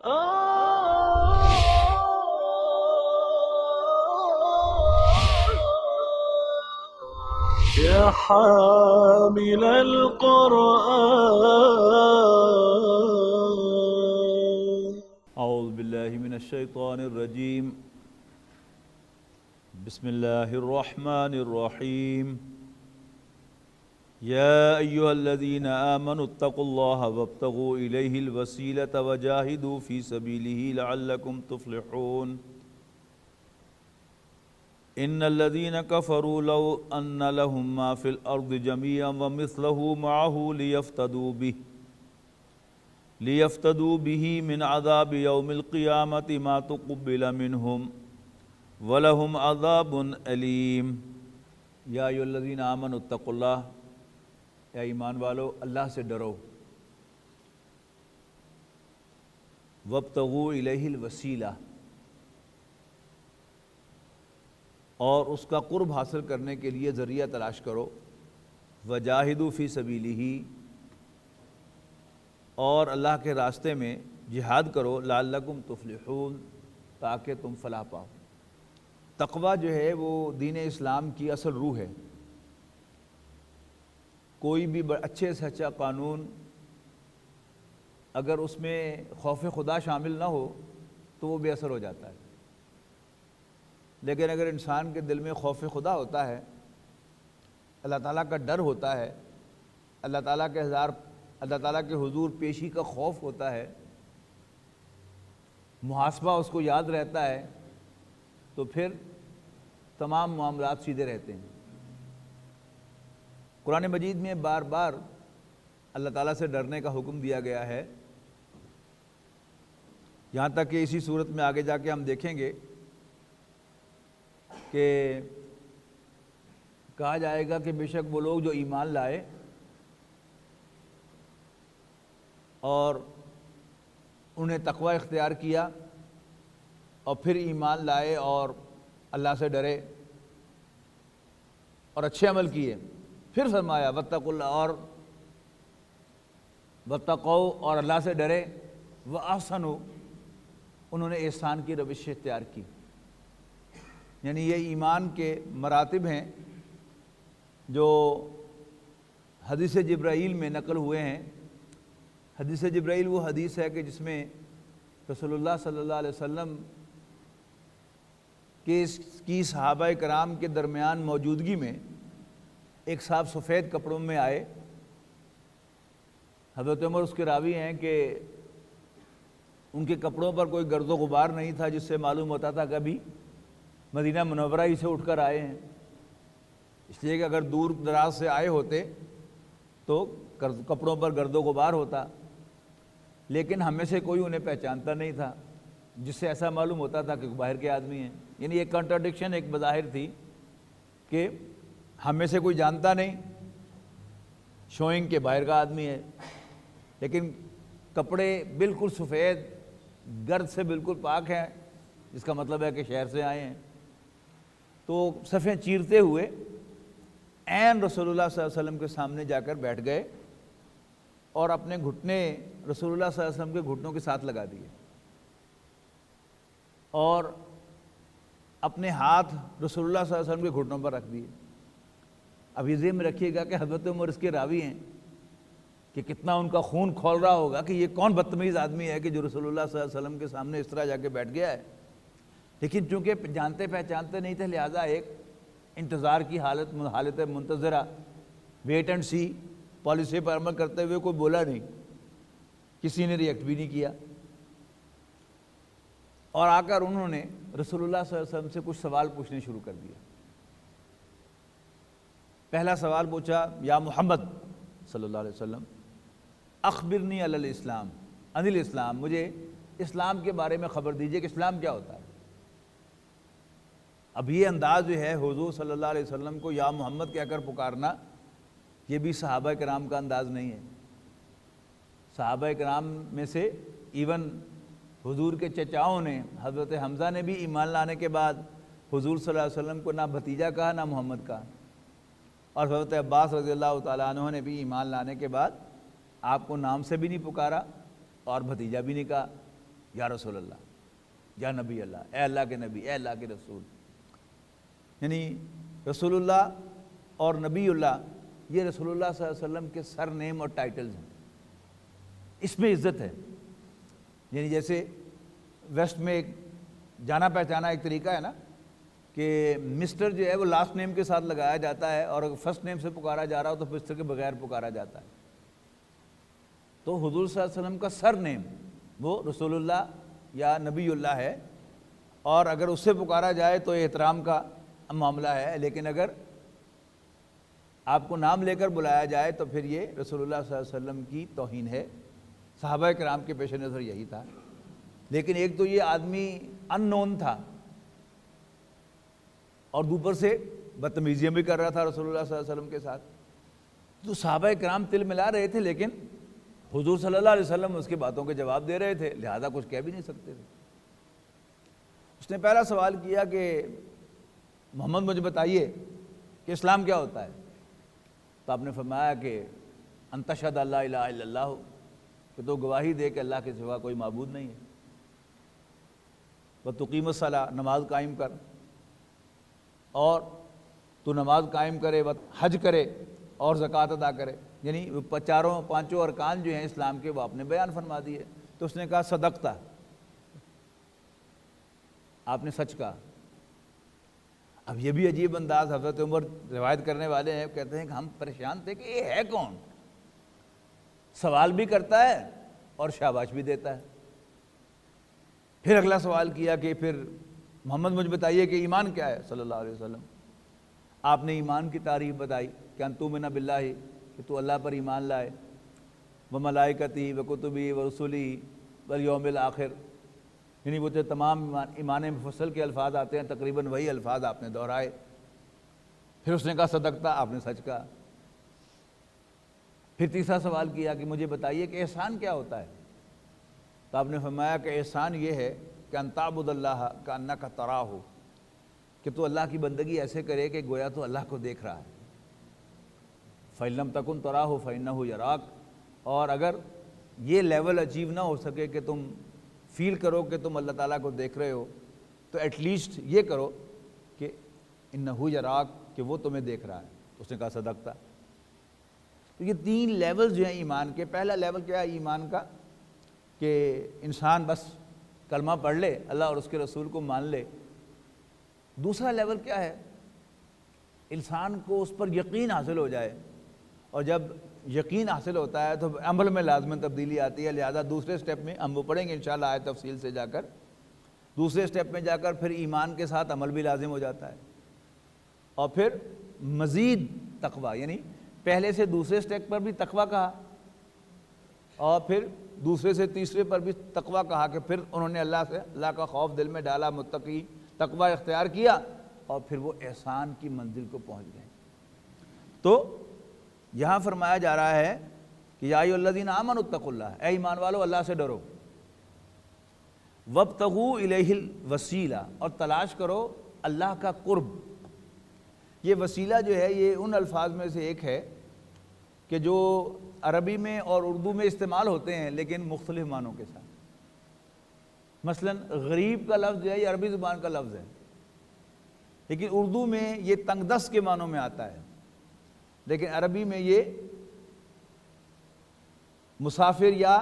يا حامل القرآن. اعوذ باللہ من الشیطان الرجیم. بسم اللہ الرحمن الرحیم. یا ایہا الذین آمنوا اتقوا اللہ وابتغوا الیہ الوسیلۃ وجاہدوا فی سبیلہ لعلکم تفلحون. ان الذین کفروا لو ان لهم ما فی الارض جميعا ومثلہ معہ لیفتدوا به من عذاب یوم القیامۃ ما تقبل منہم وَلَهُمْ عَذَابٌ أَلِيمٌ. یا ایھا الذین آمنوا اتقوا اللہ، اے ایمان والو اللہ سے ڈرو. وَابْتَغُوا إِلَيْهِ الْوَسِيلَةَ، اور اس کا قرب حاصل کرنے کے لیے ذریعہ تلاش کرو. وَجَاهِدُوا فِي سَبِيلِهِ، اور اللہ کے راستے میں جہاد کرو. لَعَلَّكُمْ تُفْلِحُونَ، تاکہ تم فلاح پاؤ. تقویٰ جو ہے وہ دین اسلام کی اصل روح ہے. کوئی بھی اچھے سے اچھا قانون اگر اس میں خوف خدا شامل نہ ہو تو وہ بے اثر ہو جاتا ہے. لیکن اگر انسان کے دل میں خوف خدا ہوتا ہے، اللہ تعالیٰ کا ڈر ہوتا ہے، اللہ تعالیٰ کے حضور پیشی کا خوف ہوتا ہے، محاسبہ اس کو یاد رہتا ہے، تو پھر تمام معاملات سیدھے رہتے ہیں. قرآن مجید میں بار بار اللہ تعالیٰ سے ڈرنے کا حکم دیا گیا ہے، یہاں تک کہ اسی صورت میں آگے جا کے ہم دیکھیں گے کہ کہا جائے گا کہ بے شک وہ لوگ جو ایمان لائے اور انہیں تقوی اختیار کیا اور پھر ایمان لائے اور اللہ سے ڈرے اور اچھے عمل کیے، پھر فرمایا واتقوا اللہ، اور واتقوا، اور اللہ سے ڈرے، واحسنوا، انہوں نے احسان کی روش اختیار کی. یعنی یہ ایمان کے مراتب ہیں جو حدیث جبرائیل میں نقل ہوئے ہیں. حدیث جبرائیل وہ حدیث ہے کہ جس میں رسول اللہ صلی اللہ علیہ وسلم کی صحابہ کرام کے درمیان موجودگی میں ایک صاحب سفید کپڑوں میں آئے. حضرت عمر اس کے راوی ہیں کہ ان کے کپڑوں پر کوئی گرد و غبار نہیں تھا جس سے معلوم ہوتا تھا کہ ابھی مدینہ منورہ ہی سے اٹھ کر آئے ہیں. اس لیے کہ اگر دور دراز سے آئے ہوتے تو کپڑوں پر گرد و غبار ہوتا، لیکن ہم میں سے کوئی انہیں پہچانتا نہیں تھا، جس سے ایسا معلوم ہوتا تھا کہ باہر کے آدمی ہیں. یعنی ایک کنٹراڈکشن ایک بظاہر تھی کہ ہم میں سے کوئی جانتا نہیں، شوئنگ کے باہر کا آدمی ہے، لیکن کپڑے بالکل سفید، گرد سے بالکل پاک ہیں، جس کا مطلب ہے کہ شہر سے آئے ہیں. تو صفیں چیرتے ہوئے عین رسول اللہ صلی اللہ علیہ وسلم کے سامنے جا کر بیٹھ گئے اور اپنے گھٹنے رسول اللہ صلی اللہ علیہ وسلم کے گھٹنوں کے ساتھ لگا دیے اور اپنے ہاتھ رسول اللہ صلی اللہ علیہ وسلم کے گھٹنوں پر رکھ دیے. اب یہ ذہن میں رکھیے گا کہ حضرت عمر اس کے راوی ہیں کہ کتنا ان کا خون کھول رہا ہوگا کہ یہ کون بدتمیز آدمی ہے کہ جو رسول اللہ صلی اللہ علیہ وسلم کے سامنے اس طرح جا کے بیٹھ گیا ہے. لیکن چونکہ جانتے پہچانتے نہیں تھے، لہٰذا ایک انتظار کی حالت منتظرہ، ویٹ اینڈ سی پالیسی پر عمل کرتے ہوئے کوئی بولا نہیں، کسی نے ریئیکٹ بھی نہیں کیا. اور آ کر انہوں نے رسول اللہ صلی اللہ علیہ وسلم سے کچھ سوال پوچھنے شروع کر دیا. پہلا سوال پوچھا، یا محمد صلی اللہ علیہ وسلم اخبرنی علی الاسلام، عن الاسلام، مجھے اسلام کے بارے میں خبر دیجئے کہ اسلام کیا ہوتا ہے. اب یہ انداز جو ہے حضور صلی اللہ علیہ وسلم کو یا محمد کہہ کر پکارنا، یہ بھی صحابہ کرام کا انداز نہیں ہے. صحابہ کرام میں سے ایون حضور کے چچاؤں نے، حضرت حمزہ نے بھی ایمان لانے کے بعد حضور صلی اللہ علیہ وسلم کو نہ بھتیجا کہا نہ محمد کہا، اور حضرت عباس رضی اللہ تعالیٰ عنہ نے بھی ایمان لانے کے بعد آپ کو نام سے بھی نہیں پکارا اور بھتیجا بھی نہیں کہا. یا رسول اللہ، یا نبی اللہ، اے اللہ کے نبی، اے اللہ کے رسول. یعنی رسول اللہ اور نبی اللہ یہ رسول اللہ صلی اللہ علیہ وسلم کے سر نیم اور ٹائٹلز ہیں. اس میں عزت ہے. یعنی جیسے ویسٹ میں ایک جانا پہچانا ایک طریقہ ہے نا کہ مسٹر جو ہے وہ لاسٹ نیم کے ساتھ لگایا جاتا ہے، اور اگر فرسٹ نیم سے پکارا جا رہا ہو تو مسٹر کے بغیر پکارا جاتا ہے. تو حضور صلی اللہ علیہ وسلم کا سر نیم وہ رسول اللہ یا نبی اللہ ہے، اور اگر اس سے پکارا جائے تو احترام کا معاملہ ہے، لیکن اگر آپ کو نام لے کر بلایا جائے تو پھر یہ رسول اللہ صلی اللہ علیہ وسلم کی توہین ہے. صحابہ کرام کے پیش نظر یہی تھا. لیکن ایک تو یہ آدمی ان نون تھا اور دوپر سے بدتمیزیاں بھی کر رہا تھا رسول اللہ صلی اللہ علیہ وسلم کے ساتھ. تو صحابہ کرام تل ملا رہے تھے، لیکن حضور صلی اللہ علیہ وسلم اس کی باتوں کے جواب دے رہے تھے، لہذا کچھ کہہ بھی نہیں سکتے تھے. اس نے پہلا سوال کیا کہ محمد مجھے بتائیے کہ اسلام کیا ہوتا ہے؟ تو آپ نے فرمایا کہ ان تشہد لا الہ الا اللہ، کہ تو گواہی دے کہ اللہ کے سوا کوئی معبود نہیں ہے. وتقیم الصلاۃ، نماز قائم کر، اور تو نماز قائم کرے، حج کرے اور زکوٰۃ ادا کرے. یعنی پانچوں ارکان جو ہیں اسلام کے وہ آپ نے بیان فرما دیے. تو اس نے کہا صدقتا، آپ نے سچ کہا. اب یہ بھی عجیب انداز، حضرت عمر روایت کرنے والے ہیں، کہتے ہیں کہ ہم پریشان تھے کہ یہ ہے کون، سوال بھی کرتا ہے اور شاباش بھی دیتا ہے. پھر اگلا سوال کیا کہ پھر محمد مجھے بتائیے کہ ایمان کیا ہے صلی اللہ علیہ وسلم. آپ نے ایمان کی تعریف بتائی کہ ان تؤمن باللہ، کہ تو اللہ پر ایمان لائے، وملائکتہ وکتبہ ورسلہ والیوم الآخر. یعنی وہ تمام ایمان مفصل کے الفاظ آتے ہیں، تقریباً وہی الفاظ آپ نے دہرائے. پھر اس نے کہا صدقتا، آپ نے سچ کہا. پھر تیسرا سوال کیا کہ مجھے بتائیے کہ احسان کیا ہوتا ہے؟ تو آپ نے فرمایا کہ احسان یہ ہے کہ ان تعبد اللہ کأنک تراہ، کہ تو اللہ کی بندگی ایسے کرے کہ گویا تو اللہ کو دیکھ رہا ہے. فإن لم تکن تراہ فإنہ یراک، اور اگر یہ لیول اچیو نہ ہو سکے کہ تم فیل کرو کہ تم اللہ تعالیٰ کو دیکھ رہے ہو، تو ایٹ لیسٹ یہ کرو کہ انہ یراک، کہ وہ تمہیں دیکھ رہا ہے. اس نے کہا صدقتا. تو یہ تین لیولز جو ہیں ایمان کے. پہلا لیول کیا ہے ایمان کا کہ انسان بس کلمہ پڑھ لے، اللہ اور اس کے رسول کو مان لے. دوسرا لیول کیا ہے؟ انسان کو اس پر یقین حاصل ہو جائے، اور جب یقین حاصل ہوتا ہے تو عمل میں لازماً تبدیلی آتی ہے. لہذا دوسرے سٹیپ میں ہم وہ پڑھیں گے انشاءاللہ آیت تفصیل سے جا کر. دوسرے سٹیپ میں جا کر پھر ایمان کے ساتھ عمل بھی لازم ہو جاتا ہے، اور پھر مزید تقوی. یعنی پہلے سے دوسرے سٹیپ پر بھی تقوی کہا، اور پھر دوسرے سے تیسرے پر بھی تقوی کہا کہ پھر انہوں نے اللہ کا خوف دل میں ڈالا، متقی تقوی اختیار کیا، اور پھر وہ احسان کی منزل کو پہنچ گئے. تو یہاں فرمایا جا رہا ہے کہ یا ایھا الذین آمنوا اتقوا اللہ، اے ایمان والو اللہ سے ڈرو. وابتغوا الیہ الوسیلہ، اور تلاش کرو اللہ کا قرب. یہ وسیلہ جو ہے یہ ان الفاظ میں سے ایک ہے کہ جو عربی میں اور اردو میں استعمال ہوتے ہیں لیکن مختلف معنوں کے ساتھ. مثلا غریب کا لفظ جو ہے یہ عربی زبان کا لفظ ہے، لیکن اردو میں یہ تنگ دست کے معنوں میں آتا ہے، لیکن عربی میں یہ مسافر یا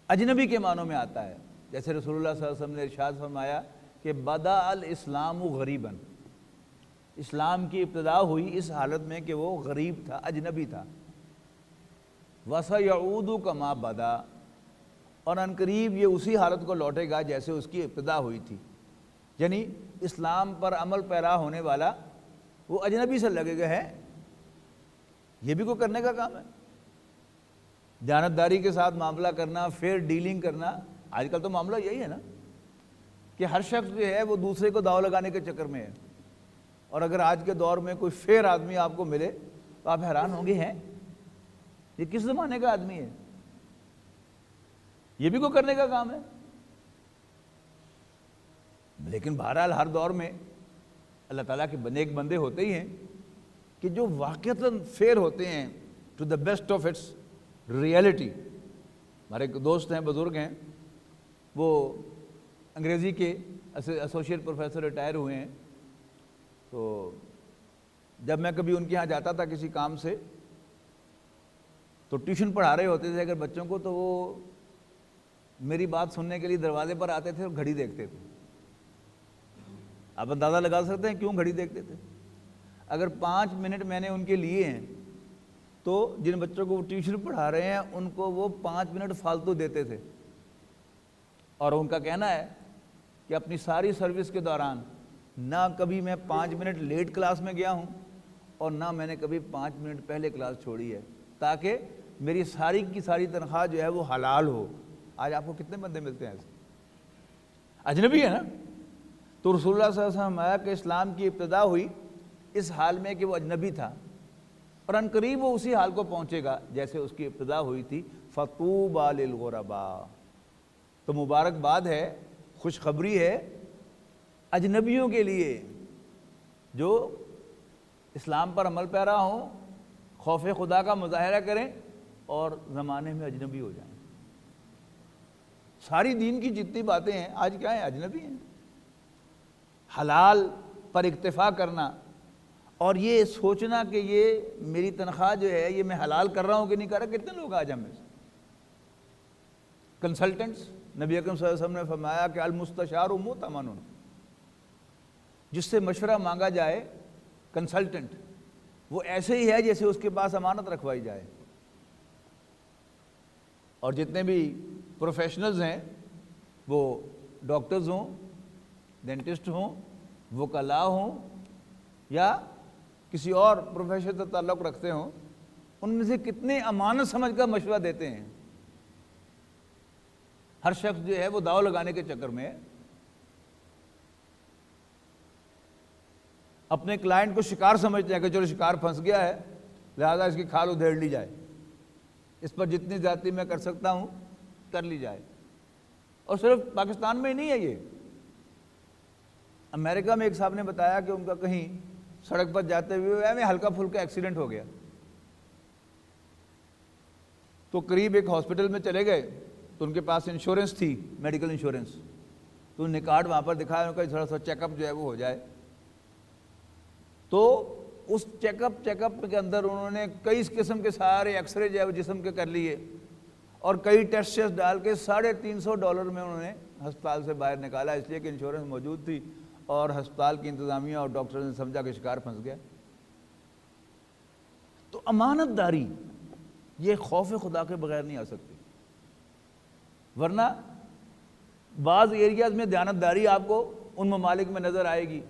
اجنبی کے معنوں میں آتا ہے. جیسے رسول اللہ صلی اللہ علیہ وسلم نے ارشاد فرمایا کہ بدأ الاسلام غریبا، اسلام کی ابتدا ہوئی اس حالت میں کہ وہ غریب تھا، اجنبی تھا. وَسَيَعُودُ كَمَا بَدَا، اور عنقریب یہ اسی حالت کو لوٹے گا جیسے اس کی ابتدا ہوئی تھی. یعنی اسلام پر عمل پیرا ہونے والا وہ اجنبی سے لگے گا ہے، یہ بھی کوئی کرنے کا کام ہے. دیانتداری کے ساتھ معاملہ کرنا، فیئر ڈیلنگ کرنا. آج کل تو معاملہ یہی ہے نا کہ ہر شخص جو ہے وہ دوسرے کو داؤ لگانے کے چکر میں ہے. اور اگر آج کے دور میں کوئی فیئر آدمی آپ کو ملے تو آپ حیران ہوں گے، ہیں یہ کس زمانے کا آدمی ہے، یہ بھی کوئی کرنے کا کام ہے. لیکن بہرحال ہر دور میں اللہ تعالیٰ کے نیک بندے ہوتے ہی ہیں کہ جو واقعتاً فیئر ہوتے ہیں to the best of its reality. ہمارے ایک دوست ہیں، بزرگ ہیں، وہ انگریزی کے ایسوسیٹ پروفیسر ریٹائر ہوئے ہیں، تو جب میں کبھی ان کے ہاں جاتا تھا کسی کام سے تو ٹیوشن پڑھا رہے ہوتے تھے اگر بچوں کو، تو وہ میری بات سننے کے لیے دروازے پر آتے تھے اور گھڑی دیکھتے تھے۔ آپ اندازہ لگا سکتے ہیں کیوں گھڑی دیکھتے تھے؟ اگر 5 منٹ میں نے ان کے لیے ہیں تو جن بچوں کو وہ ٹیوشن پڑھا رہے ہیں ان کو وہ 5 منٹ فالتو دیتے تھے، اور ان کا کہنا ہے کہ اپنی ساری سروس کے دوران نہ کبھی میں 5 منٹ لیٹ کلاس میں گیا ہوں اور نہ میں نے کبھی 5 منٹ پہلے کلاس چھوڑی ہے، تاکہ میری ساری کی ساری تنخواہ جو ہے وہ حلال ہو۔ آج آپ کو کتنے بندے ملتے ہیں ایسے؟ اجنبی ہے نا؟ تو رسول اللہ صلی اللہ علیہ وسلم آیا کہ اسلام کی ابتدا ہوئی اس حال میں کہ وہ اجنبی تھا، اور ان قریب وہ اسی حال کو پہنچے گا جیسے اس کی ابتدا ہوئی تھی۔ فطوبى للغرباء، تو مبارکباد ہے، خوشخبری ہے اجنبیوں کے لیے جو اسلام پر عمل پیرا ہوں، خوف خدا کا مظاہرہ کریں اور زمانے میں اجنبی ہو جائیں۔ ساری دین کی جتنی باتیں ہیں آج کیا ہیں؟ اجنبی ہیں۔ حلال پر اکتفا کرنا اور یہ سوچنا کہ یہ میری تنخواہ جو ہے یہ میں حلال کر رہا ہوں کہ نہیں کر رہا۔ کتنے لوگ آج ہم میں سے کنسلٹنٹس، نبی اکرم صلی اللہ علیہ وسلم نے فرمایا کہ المستشار مؤتمن، جس سے مشورہ مانگا جائے کنسلٹنٹ، وہ ایسے ہی ہے جیسے اس کے پاس امانت رکھوائی جائے۔ اور جتنے بھی پروفیشنلز ہیں، وہ ڈاکٹرز ہوں، ڈینٹسٹ ہوں، وکلاء ہوں، یا کسی اور پروفیشن سے تعلق رکھتے ہوں، ان میں سے کتنے امانت سمجھ کر مشورہ دیتے ہیں۔ ہر شخص جو ہے وہ داؤ لگانے کے چکر میں اپنے کلائنٹ کو شکار سمجھتے ہیں کہ چلو شکار پھنس گیا ہے لہذا اس کی کھال ادھیڑ لی جائے، اس پر جتنی زیادتی میں کر سکتا ہوں کر لی جائے۔ اور صرف پاکستان میں ہی نہیں ہے یہ، امریکہ میں ایک صاحب نے بتایا کہ ان کا کہیں سڑک پر جاتے ہوئے میں ہلکا پھلکا ایکسیڈنٹ ہو گیا، تو قریب ایک ہاسپٹل میں چلے گئے تو ان کے پاس انشورنس تھی، میڈیکل انشورنس، تو انہوں نے کارڈ وہاں پر دکھایا، ان کا تھوڑا سا چیک اپ جو ہے وہ ہو جائے۔ تو اس چیک اپ کے اندر انہوں نے کئی قسم کے سارے ایکس رے جو ہے وہ جسم کے کر لیے اور کئی ٹیسٹ ڈال کے $350 میں انہوں نے ہسپتال سے باہر نکالا، اس لیے کہ انشورنس موجود تھی اور ہسپتال کی انتظامیہ اور ڈاکٹر نے سمجھا کہ شکار پھنس گیا۔ تو امانت داری یہ خوف خدا کے بغیر نہیں آ سکتی، ورنہ بعض ایریاز میں دیانتداری آپ کو ان ممالک میں نظر آئے گی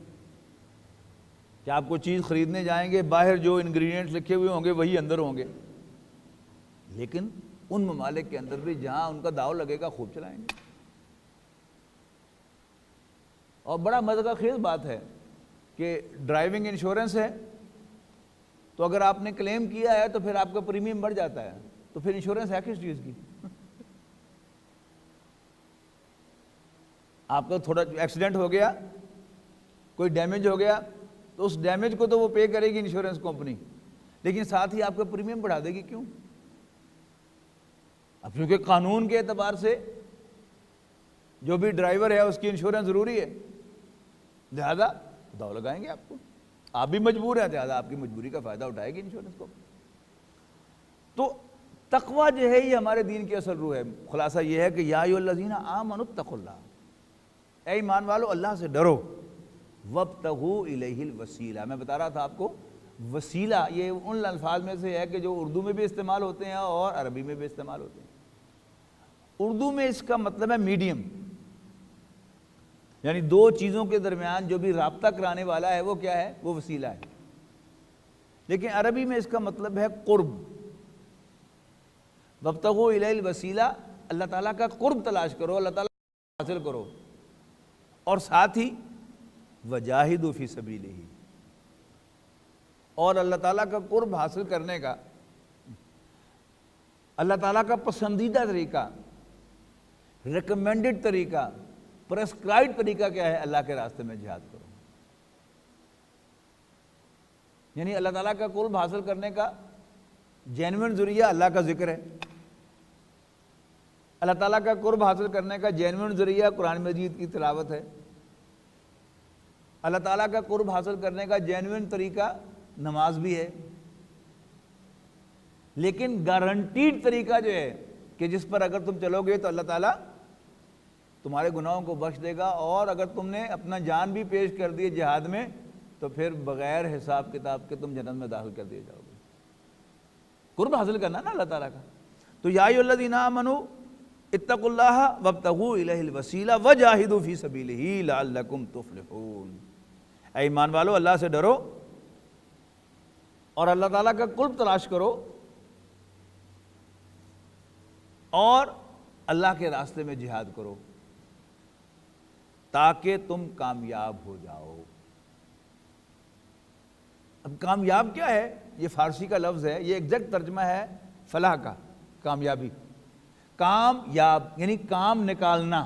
کہ آپ کو چیز خریدنے جائیں گے، باہر جو انگریڈینٹس لکھے ہوئے ہوں گے وہی اندر ہوں گے، لیکن ان ممالک کے اندر بھی جہاں ان کا داؤ لگے گا خوب چلائیں گے۔ اور بڑا مزہ خیز بات ہے کہ ڈرائیونگ انشورنس ہے تو اگر آپ نے کلیم کیا ہے تو پھر آپ کا پریمیم بڑھ جاتا ہے، تو پھر انشورنس ہے کس چیز کی؟ آپ کا تھوڑا ایکسیڈنٹ ہو گیا، کوئی ڈیمیج ہو گیا تو اس ڈیمیج کو تو وہ پے کرے گی انشورنس کمپنی، لیکن ساتھ ہی آپ کا پریمیم بڑھا دے گی۔ کیوں؟ اب کیونکہ قانون کے اعتبار سے جو بھی ڈرائیور ہے اس کی انشورنس ضروری ہے، لہذا داؤ لگائیں گے آپ کو، آپ بھی مجبور ہیں، لہذا آپ کی مجبوری کا فائدہ اٹھائے گی انشورنس کو۔ تو تقویٰ جو ہے یہ ہمارے دین کی اصل روح ہے۔ خلاصہ یہ ہے کہ یا ایھا الذین آمنوا اتقوا اللہ، اے ایمان والو اللہ سے ڈرو، وابتغوا الیہ الوسیلہ، میں بتا رہا تھا آپ کو وسیلہ یہ ان الفاظ میں سے ہے کہ جو اردو میں بھی استعمال ہوتے ہیں اور عربی میں بھی استعمال ہوتے ہیں۔ اردو میں اس کا مطلب ہے میڈیم، یعنی دو چیزوں کے درمیان جو بھی رابطہ کرانے والا ہے وہ کیا ہے؟ وہ وسیلہ ہے۔ لیکن عربی میں اس کا مطلب ہے قرب، وابتغوا الیہ الوسیلہ، اللہ تعالیٰ کا قرب تلاش کرو، اللہ تعالیٰ کا حاصل کرو، اور ساتھ ہی وجاہدوا فی سبیلہ، اور اللہ تعالیٰ کا قرب حاصل کرنے کا اللہ تعالیٰ کا پسندیدہ طریقہ، ریکمینڈڈ طریقہ، پرسکرائبڈ طریقہ کیا ہے؟ اللہ کے راستے میں جہاد کرو۔ یعنی اللہ تعالیٰ کا قرب حاصل کرنے کا جینوئن ذریعہ اللہ کا ذکر ہے، اللہ تعالیٰ کا قرب حاصل کرنے کا جینوئن ذریعہ قرآن مجید کی تلاوت ہے، اللہ تعالیٰ کا قرب حاصل کرنے کا جینوئن طریقہ نماز بھی ہے، لیکن گارنٹیڈ طریقہ جو ہے کہ جس پر اگر تم چلو گے تو اللہ تعالیٰ تمہارے گناہوں کو بخش دے گا، اور اگر تم نے اپنا جان بھی پیش کر دی جہاد میں تو پھر بغیر حساب کتاب کے تم جنت میں داخل کر دیے جاؤ گے۔ قرب حاصل کرنا نا اللہ تعالیٰ کا۔ تو یا ایھا الذین آمنوا اتقوا اللہ وابتغوا الیہ الوسیلہ وجاہدوا فی سبیلہ لعلکم تفلحون۔ اے ایمان والو، اللہ سے ڈرو اور اللہ تعالیٰ کا قرب تلاش کرو اور اللہ کے راستے میں جہاد کرو تاکہ تم کامیاب ہو جاؤ۔ اب کامیاب کیا ہے؟ یہ فارسی کا لفظ ہے، یہ ایگزیکٹ ترجمہ ہے فلاح کا، کامیابی، کامیاب یعنی کام نکالنا۔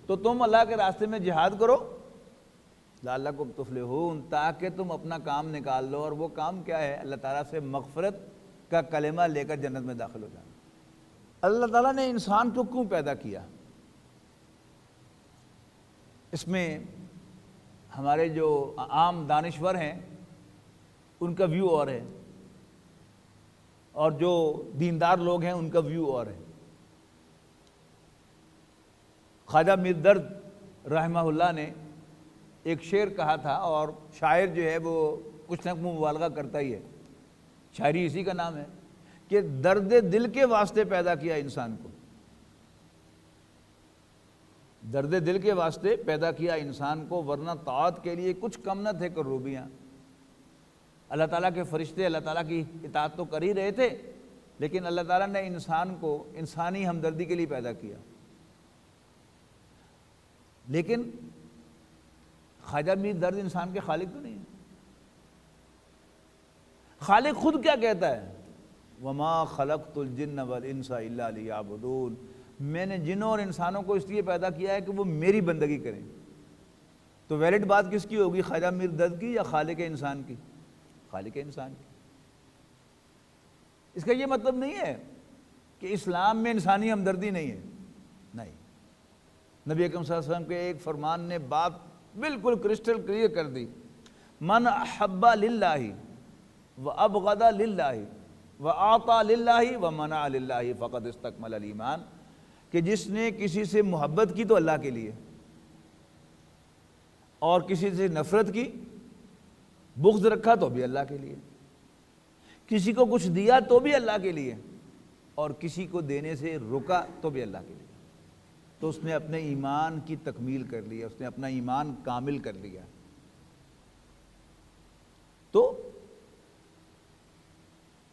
تو تم اللہ کے راستے میں جہاد کرو لعلکم تفلحون، تاکہ تم اپنا کام نکال لو، اور وہ کام کیا ہے؟ اللہ تعالیٰ سے مغفرت کا کلمہ لے کر جنت میں داخل ہو جانا۔ اللہ تعالیٰ نے انسان کو کیوں پیدا کیا؟ اس میں ہمارے جو عام دانشور ہیں ان کا ویو اور ہے، اور جو دیندار لوگ ہیں ان کا ویو اور ہے۔ خواجہ میر درد رحمہ اللہ نے ایک شعر کہا تھا، اور شاعر جو ہے وہ کچھ نہ کچھ مبالغہ کرتا ہی ہے، شاعری اسی کا نام ہے کہ درد دل کے واسطے پیدا کیا انسان کو، درد دل کے واسطے پیدا کیا انسان کو، ورنہ طاعت کے لیے کچھ کم نہ تھے کروبیاں۔ اللہ تعالیٰ کے فرشتے اللہ تعالیٰ کی اطاعت تو کر ہی رہے تھے، لیکن اللہ تعالیٰ نے انسان کو انسانی ہمدردی کے لیے پیدا کیا۔ لیکن خواجہ میر درد انسان کے خالق تو نہیں ہے۔ خالق خود کیا کہتا ہے؟ وَمَا خَلَقْتُ الْجِنَّ وَالْإِنسَ إِلَّا لِيَعْبُدُونَ، میں نے جنوں اور انسانوں کو اس لیے پیدا کیا ہے کہ وہ میری بندگی کریں۔ تو ویلڈ بات کس کی ہوگی، خواجہ میر درد کی یا خالق انسان کی؟ خالق انسان کی۔ اس کا یہ مطلب نہیں ہے کہ اسلام میں انسانی ہمدردی نہیں ہے، نہیں۔ نبی اکرم صلی اللہ علیہ وسلم کے ایک فرمان نے بات بالکل کرسٹل کلیئر کر دی، من احب للہ وابغض للہ واعطى للہ ومنع للہ فقد استکمل الایمان، کہ جس نے کسی سے محبت کی تو اللہ کے لیے، اور کسی سے نفرت کی، بغض رکھا تو بھی اللہ کے لیے، کسی کو کچھ دیا تو بھی اللہ کے لیے، اور کسی کو دینے سے رکا تو بھی اللہ کے لیے، تو اس نے اپنے ایمان کی تکمیل کر لی، اس نے اپنا ایمان کامل کر لیا۔ تو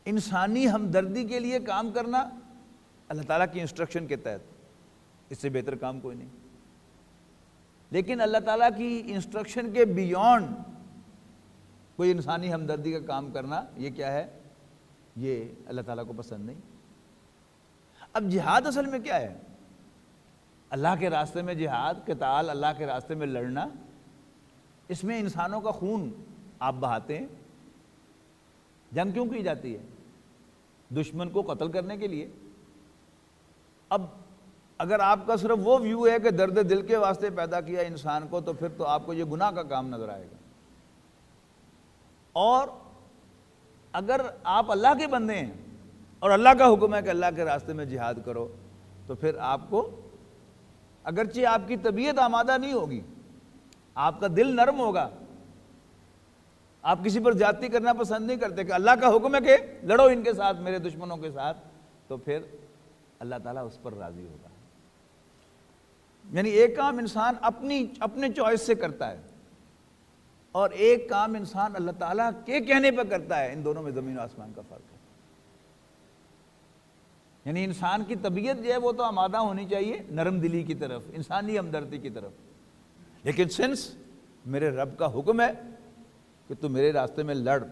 انسانی ہمدردی کے لیے کام کرنا اللہ تعالیٰ کی انسٹرکشن کے تحت، اس سے بہتر کام کوئی نہیں۔ لیکن اللہ تعالیٰ کی انسٹرکشن کے بیونڈ کوئی انسانی ہمدردی کا کام کرنا، یہ کیا ہے؟ یہ اللہ تعالیٰ کو پسند نہیں۔ اب جہاد اصل میں کیا ہے؟ اللہ کے راستے میں جہاد، قتال، اللہ کے راستے میں لڑنا، اس میں انسانوں کا خون آپ بہاتے ہیں۔ جنگ کیوں کی جاتی ہے؟ دشمن کو قتل کرنے کے لیے۔ اب اگر آپ کا صرف وہ ویو ہے کہ درد دل کے واسطے پیدا کیا انسان کو، تو پھر تو آپ کو یہ گناہ کا کام نظر آئے گا۔ اور اگر آپ اللہ کے بندے ہیں اور اللہ کا حکم ہے کہ اللہ کے راستے میں جہاد کرو، تو پھر آپ کو اگرچہ آپ کی طبیعت آمادہ نہیں ہوگی، آپ کا دل نرم ہوگا، آپ کسی پر زیادتی کرنا پسند نہیں کرتے، کہ اللہ کا حکم ہے کہ لڑو ان کے ساتھ، میرے دشمنوں کے ساتھ، تو پھر اللہ تعالیٰ اس پر راضی ہوگا۔ یعنی ایک کام انسان اپنے چوائس سے کرتا ہے، اور ایک کام انسان اللہ تعالیٰ کے کہنے پر کرتا ہے۔ ان دونوں میں زمین و آسمان کا فرق ہے۔ یعنی انسان کی طبیعت جو ہے وہ تو آمادہ ہونی چاہیے نرم دلی کی طرف، انسانی ہمدردی کی طرف، لیکن سنس میرے رب کا حکم ہے کہ تو میرے راستے میں لڑ،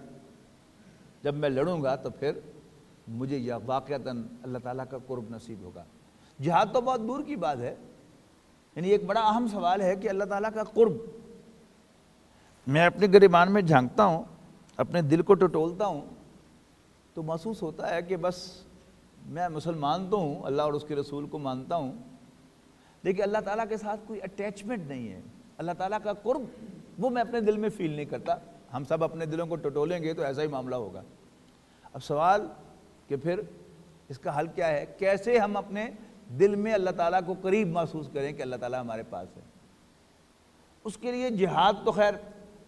جب میں لڑوں گا تو پھر مجھے یہ واقعتاً اللہ تعالیٰ کا قرب نصیب ہوگا۔ جہاد تو بہت دور کی بات ہے، یعنی ایک بڑا اہم سوال ہے کہ اللہ تعالیٰ کا قرب۔ میں اپنے گریبان میں جھانکتا ہوں، اپنے دل کو ٹٹولتا ہوں، تو محسوس ہوتا ہے کہ بس میں مسلمان تو ہوں، اللہ اور اس کے رسول کو مانتا ہوں، لیکن اللہ تعالیٰ کے ساتھ کوئی اٹیچمنٹ نہیں ہے، اللہ تعالیٰ کا قرب وہ میں اپنے دل میں فیل نہیں کرتا۔ ہم سب اپنے دلوں کو ٹٹولیں گے تو ایسا ہی معاملہ ہوگا۔ اب سوال کہ پھر اس کا حل کیا ہے؟ کیسے ہم اپنے دل میں اللہ تعالیٰ کو قریب محسوس کریں کہ اللہ تعالیٰ ہمارے پاس ہے؟ اس کے لیے جہاد تو خیر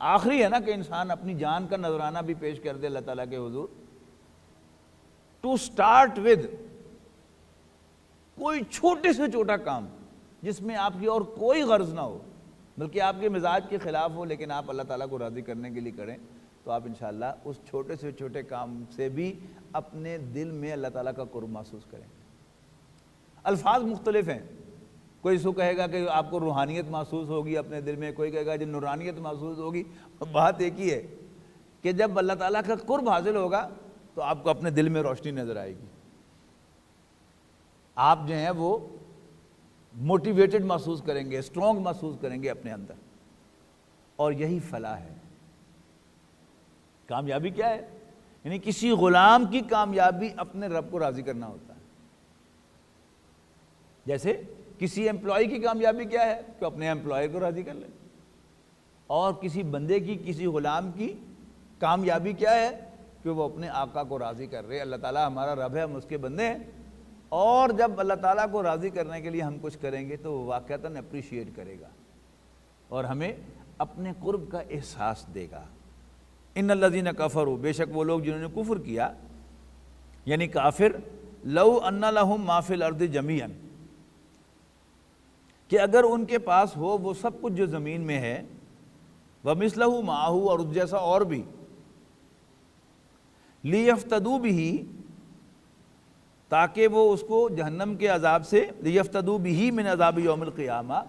آخری ہے نا، کہ انسان اپنی جان کا نذرانہ بھی پیش کر دے اللہ تعالیٰ کے حضور۔ ٹو سٹارٹ ود کوئی چھوٹے سے چھوٹا کام جس میں آپ کی اور کوئی غرض نہ ہو، بلکہ آپ کے مزاج کے خلاف ہو، لیکن آپ اللہ تعالیٰ کو راضی کرنے کے لیے کریں، تو آپ انشاءاللہ اس چھوٹے سے چھوٹے کام سے بھی اپنے دل میں اللہ تعالیٰ کا قرب محسوس کریں۔ الفاظ مختلف ہیں، کوئی سو کہے گا کہ آپ کو روحانیت محسوس ہوگی اپنے دل میں، کوئی کہے گا جب نورانیت محسوس ہوگی۔ بات ایک ہی ہے کہ جب اللہ تعالیٰ کا قرب حاصل ہوگا تو آپ کو اپنے دل میں روشنی نظر آئے گی، آپ جو ہیں وہ موٹیویٹڈ محسوس کریں گے، اسٹرانگ محسوس کریں گے اپنے اندر، اور یہی فلاح ہے۔ کامیابی کیا ہے؟ یعنی کسی غلام کی کامیابی اپنے رب کو راضی کرنا ہوتا ہے۔ جیسے کسی امپلائی کی کامیابی کیا ہے کہ اپنے امپلائی کو راضی کر لے، اور کسی بندے کی، کسی غلام کی کامیابی کیا ہے کہ وہ اپنے آقا کو راضی کر رہے۔ اللہ تعالیٰ ہمارا رب ہے، ہم اس کے بندے ہیں، اور جب اللہ تعالیٰ کو راضی کرنے کے لیے ہم کچھ کریں گے تو وہ واقعتاً اپریشیٹ کرے گا اور ہمیں اپنے قرب کا احساس دے گا۔ ان الذین کفروا، بے شک وہ لوگ جنہوں نے کفر کیا، یعنی کافر، لو ان لہم ما فی الارض جمیعا، کہ اگر ان کے پاس ہو وہ سب کچھ جو زمین میں ہے، ومثلہ معہ، اور اس جیسا اور بھی، لیفتدوا بہ، تاکہ وہ اس کو جہنم کے عذاب سے، لیفتدوا بہ من عذاب یوم القیامہ،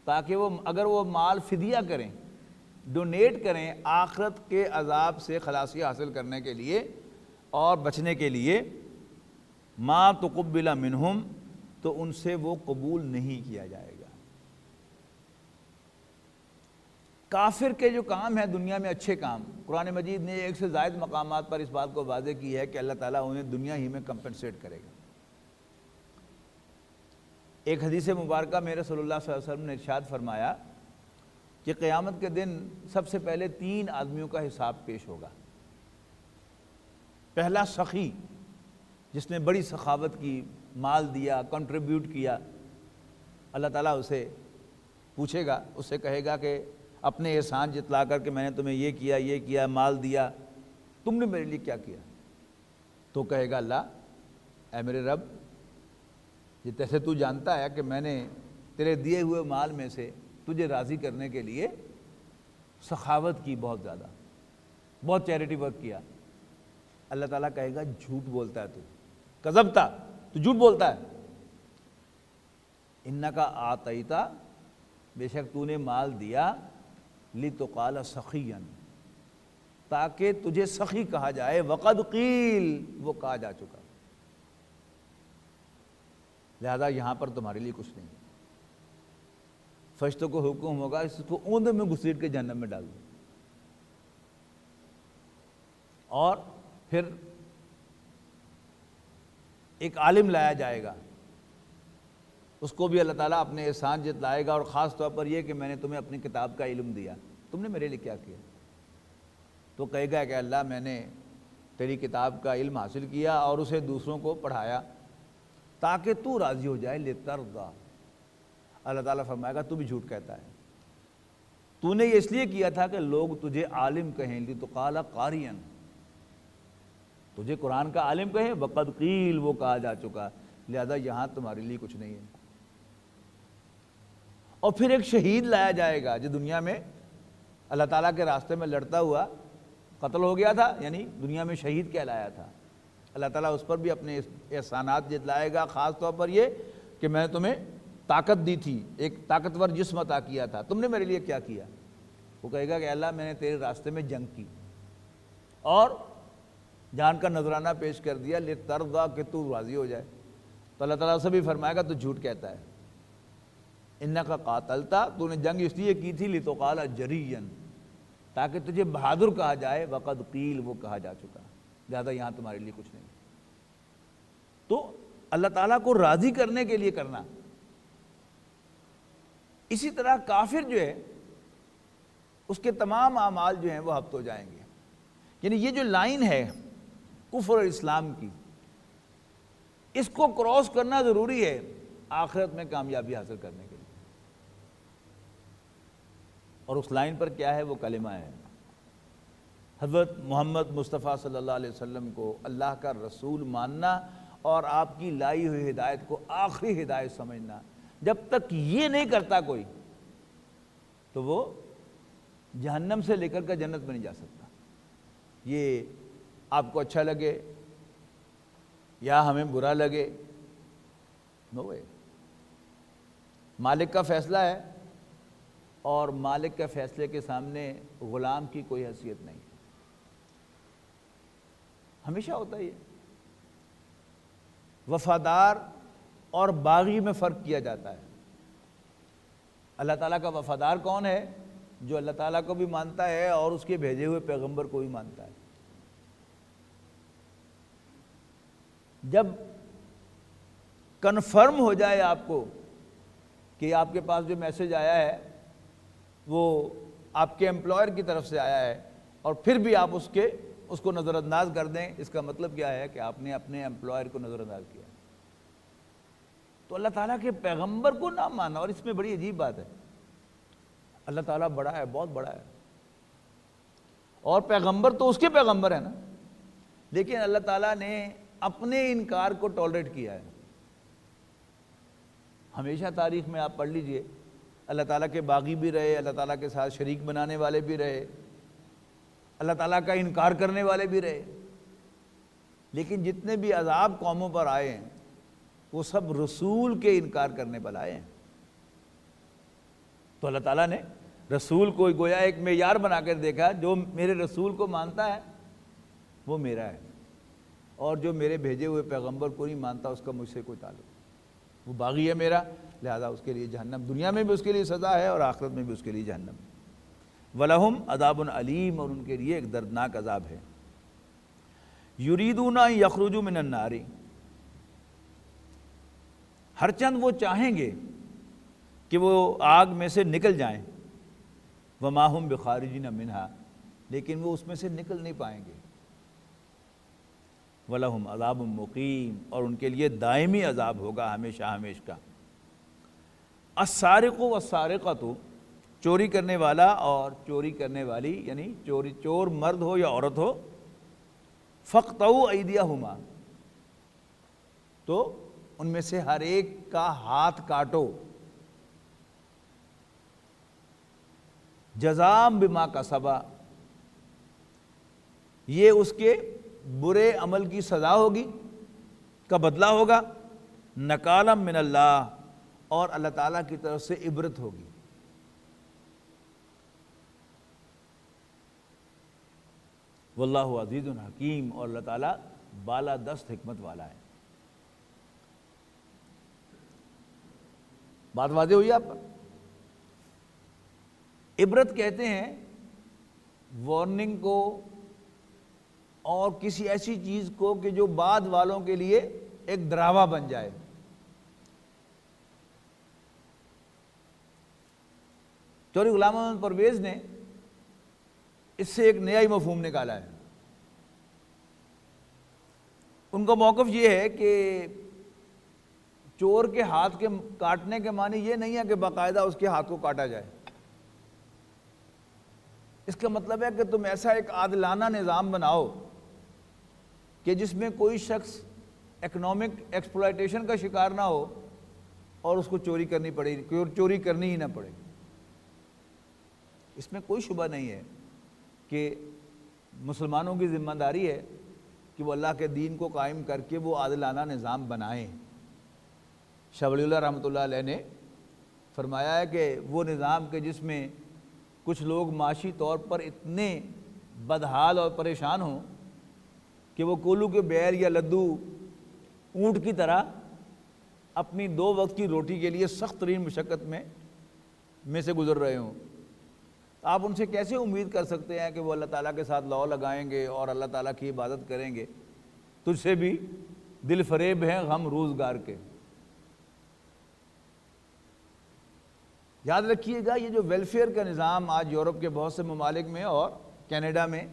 تاکہ وہ اگر وہ مال فدیہ کریں، ڈونیٹ کریں آخرت کے عذاب سے خلاصی حاصل کرنے کے لیے اور بچنے کے لیے، ما تقبل منہم، تو ان سے وہ قبول نہیں کیا جائے گا۔ کافر کے جو کام ہیں دنیا میں اچھے کام، قرآن مجید نے ایک سے زائد مقامات پر اس بات کو واضح کی ہے کہ اللہ تعالیٰ انہیں دنیا ہی میں کمپنسیٹ کرے گا۔ ایک حدیث مبارکہ میں رسول اللہ صلی اللہ علیہ وسلم نے ارشاد فرمایا کہ قیامت کے دن سب سے پہلے 3 آدمیوں کا حساب پیش ہوگا۔ پہلا سخی، جس نے بڑی سخاوت کی، مال دیا، کنٹریبیوٹ کیا، اللہ تعالیٰ اسے پوچھے گا، اس سے کہے گا کہ اپنے احسان جتلا کر کہ میں نے تمہیں یہ کیا، یہ کیا، مال دیا، تم نے میرے لیے کیا کیا؟ تو کہے گا اللہ، اے میرے رب، جیسے تو جانتا ہے کہ میں نے تیرے دیے ہوئے مال میں سے تجھے راضی کرنے کے لیے سخاوت کی، بہت زیادہ، بہت چیریٹی ورک کیا۔ اللہ تعالیٰ کہے گا جھوٹ بولتا ہے تو، کذبتا، تو جھوٹ بولتا ہے۔ انکا آتیتا، بے شک تو نے مال دیا، لتقال سخیا، تاکہ تجھے سخی کہا جائے، وقد قیل، وہ کہا جا چکا، لہذا یہاں پر تمہارے لیے کچھ نہیں۔ فرشتوں کو حکم ہوگا اس کو اوندھ میں گھسیٹ کے جہنم میں ڈال دو، اور پھر ایک عالم لایا جائے گا، اس کو بھی اللہ تعالیٰ اپنے احسان جتلائے گا، اور خاص طور پر یہ کہ میں نے تمہیں اپنی کتاب کا علم دیا، تم نے میرے لیے کیا کیا؟ تو کہے گا کہ اللہ، میں نے تیری کتاب کا علم حاصل کیا اور اسے دوسروں کو پڑھایا تاکہ تو راضی ہو جائے، لترضا۔ اللہ تعالیٰ فرمائے گا تو بھی جھوٹ کہتا ہے، تو نے یہ اس لیے کیا تھا کہ لوگ تجھے عالم کہیں، لتقال قارئا، تجھے قرآن کا عالم کہیں، وقد قیل، وہ کہا جا چکا، لہذا یہاں تمہارے لیے کچھ نہیں ہے۔ اور پھر ایک شہید لایا جائے گا جو دنیا میں اللہ تعالیٰ کے راستے میں لڑتا ہوا قتل ہو گیا تھا، یعنی دنیا میں شہید کہلایا تھا۔ اللہ تعالیٰ اس پر بھی اپنے احسانات جتلائے گا، خاص طور پر یہ کہ میں نے تمہیں طاقت دی تھی، ایک طاقتور جسم عطا کیا تھا، تم نے میرے لیے کیا کیا؟ وہ کہے گا کہ اللہ، میں نے تیرے راستے میں جنگ کی اور جان کا نذرانہ پیش کر دیا، لترضا، کہ تو راضی ہو جائے۔ تو اللہ تعالیٰ سے بھی فرمائے گا تو جھوٹ کہتا ہے، انکا قاتلتا، تو نے جنگ اس لیے کی تھی، لتقال جریا، تاکہ تجھے بہادر کہا جائے، وقد قیل، وہ کہا جا چکا، لہذا یہاں تمہارے لیے کچھ نہیں۔ تو اللہ تعالیٰ کو راضی کرنے کے لیے کرنا. اسی طرح کافر جو ہے اس کے تمام اعمال جو ہیں وہ ہبط ہو جائیں گے. یعنی یہ جو لائن ہے کفر اور اسلام کی، اس کو کراس کرنا ضروری ہے آخرت میں کامیابی حاصل کرنے کے لیے. اور اس لائن پر کیا ہے؟ وہ کلمہ ہے. حضرت محمد مصطفیٰ صلی اللہ علیہ وسلم کو اللہ کا رسول ماننا اور آپ کی لائی ہوئی ہدایت کو آخری ہدایت سمجھنا. جب تک یہ نہیں کرتا کوئی تو وہ جہنم سے لے کر جنت میں نہیں جا سکتا. یہ آپ کو اچھا لگے یا ہمیں برا لگے، نو وے. مالک کا فیصلہ ہے اور مالک کے فیصلے کے سامنے غلام کی کوئی حیثیت نہیں. ہمیشہ ہوتا ہی ہے. وفادار اور باغی میں فرق کیا جاتا ہے. اللہ تعالیٰ کا وفادار کون ہے؟ جو اللہ تعالیٰ کو بھی مانتا ہے اور اس کے بھیجے ہوئے پیغمبر کو بھی مانتا ہے. جب کنفرم ہو جائے آپ کو کہ آپ کے پاس جو میسج آیا ہے وہ آپ کے امپلائر کی طرف سے آیا ہے اور پھر بھی آپ اس کو نظر انداز کر دیں، اس کا مطلب کیا ہے کہ آپ نے اپنے امپلائر کو نظر انداز کیا. تو اللہ تعالیٰ کے پیغمبر کو نہ مانا. اور اس میں بڑی عجیب بات ہے، اللہ تعالیٰ بڑا ہے، بہت بڑا ہے، اور پیغمبر تو اس کے پیغمبر ہیں نا، لیکن اللہ تعالیٰ نے اپنے انکار کو ٹالریٹ کیا ہے. ہمیشہ تاریخ میں آپ پڑھ لیجئے، اللہ تعالیٰ کے باغی بھی رہے، اللہ تعالیٰ کے ساتھ شریک بنانے والے بھی رہے، اللہ تعالیٰ کا انکار کرنے والے بھی رہے. لیکن جتنے بھی عذاب قوموں پر آئے ہیں وہ سب رسول کے انکار کرنے پر آئے ہیں. تو اللہ تعالیٰ نے رسول کو گویا ایک معیار بنا کر دیکھا، جو میرے رسول کو مانتا ہے وہ میرا ہے، اور جو میرے بھیجے ہوئے پیغمبر کو نہیں مانتا اس کا مجھ سے کوئی تعلق. وہ باغی ہے میرا، لہذا اس کے لیے جہنم، دنیا میں بھی اس کے لیے سزا ہے اور آخرت میں بھی اس کے لیے جہنم. وَلَهُمْ عَذَابٌ عَلِيمٌ، اور ان کے لیے ایک دردناک عذاب ہے. يُرِيدُونَ أَن يَخْرُجُوا مِنَ النَّارِ، ہر چند وہ چاہیں گے کہ وہ آگ میں سے نکل جائیں. وَمَا هُمْ بِخَارِجِينَ مِنْهَا، لیکن وہ اس میں سے نکل نہیں پائیں گے. وَلَهُمْ عَذَابٌ مُقِيمٌ، اور ان کے لیے دائمی عذاب ہوگا ہمیشہ ہمیشہ کا. السارق والسارقۃ، چوری کرنے والا اور چوری کرنے والی، یعنی چور مرد ہو یا عورت ہو. فَاقْطَعُوا أَيْدِيَهُمَا، تو ان میں سے ہر ایک کا ہاتھ کاٹو. جزاء بما کسبا، یہ اس کے برے عمل کی سزا ہوگی، کا بدلہ ہوگا. نکالا من اللہ، اور اللہ تعالیٰ کی طرف سے عبرت ہوگی. واللہ عزیز حکیم، اور اللہ تعالیٰ بالا دست حکمت والا ہے. بات واضح ہوئی آپ پر؟ عبرت کہتے ہیں وارننگ کو اور کسی ایسی چیز کو کہ جو بعد والوں کے لیے ایک ڈراوا بن جائے. چوہدری غلام محمد پرویز نے اس سے ایک نیا ہی مفہوم نکالا ہے. ان کا موقف یہ ہے کہ چور کے ہاتھ کے کاٹنے کے معنی یہ نہیں ہے کہ باقاعدہ اس کے ہاتھ کو کاٹا جائے. اس کا مطلب ہے کہ تم ایسا ایک عادلانہ نظام بناؤ کہ جس میں کوئی شخص اکنامک ایکسپلائٹیشن کا شکار نہ ہو اور اس کو چوری کرنی پڑے، چوری کرنی ہی نہ پڑے. اس میں کوئی شبہ نہیں ہے کہ مسلمانوں کی ذمہ داری ہے کہ وہ اللہ کے دین کو قائم کر کے وہ عادلانہ نظام بنائیں. شاہ ولی اللہ رحمۃ اللہ علیہ نے فرمایا ہے کہ وہ نظام کے جس میں کچھ لوگ معاشی طور پر اتنے بدحال اور پریشان ہوں کہ وہ کولو کے بیر یا لدو اونٹ کی طرح اپنی 2 وقت کی روٹی کے لیے سخت ترین مشقت میں سے گزر رہے ہوں. آپ ان سے کیسے امید کر سکتے ہیں کہ وہ اللہ تعالیٰ کے ساتھ لاؤ لگائیں گے اور اللہ تعالیٰ کی عبادت کریں گے؟ تجھ سے بھی دل فریب ہیں غم روزگار کے۔ یاد رکھیے گا یہ جو ویلفیئر کا نظام آج یورپ کے بہت سے ممالک میں اور کینیڈا میں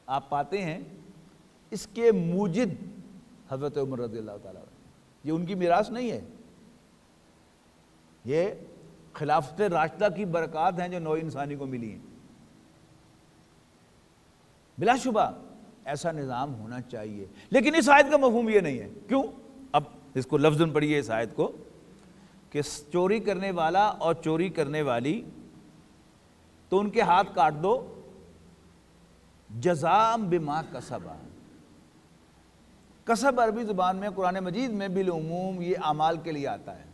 آپ پاتے ہیں، اس کے موجد حضرت عمر رضی اللہ تعالیٰ عنہ، یہ ان کی میراث نہیں ہے، یہ خلافت راشدہ کی برکات ہیں جو نوع انسانی کو ملی ہیں۔ بلا شبہ ایسا نظام ہونا چاہیے، لیکن اس آیت کا مفہوم یہ نہیں ہے۔ کیوں؟ اب اس کو لفظاً پڑھیے اس آیت کو کہ چوری کرنے والا اور چوری کرنے والی تو ان کے ہاتھ کاٹ دو، جزاء بما کسبا۔ کسب عربی زبان میں قرآن مجید میں بالعموم یہ اعمال کے لیے آتا ہے،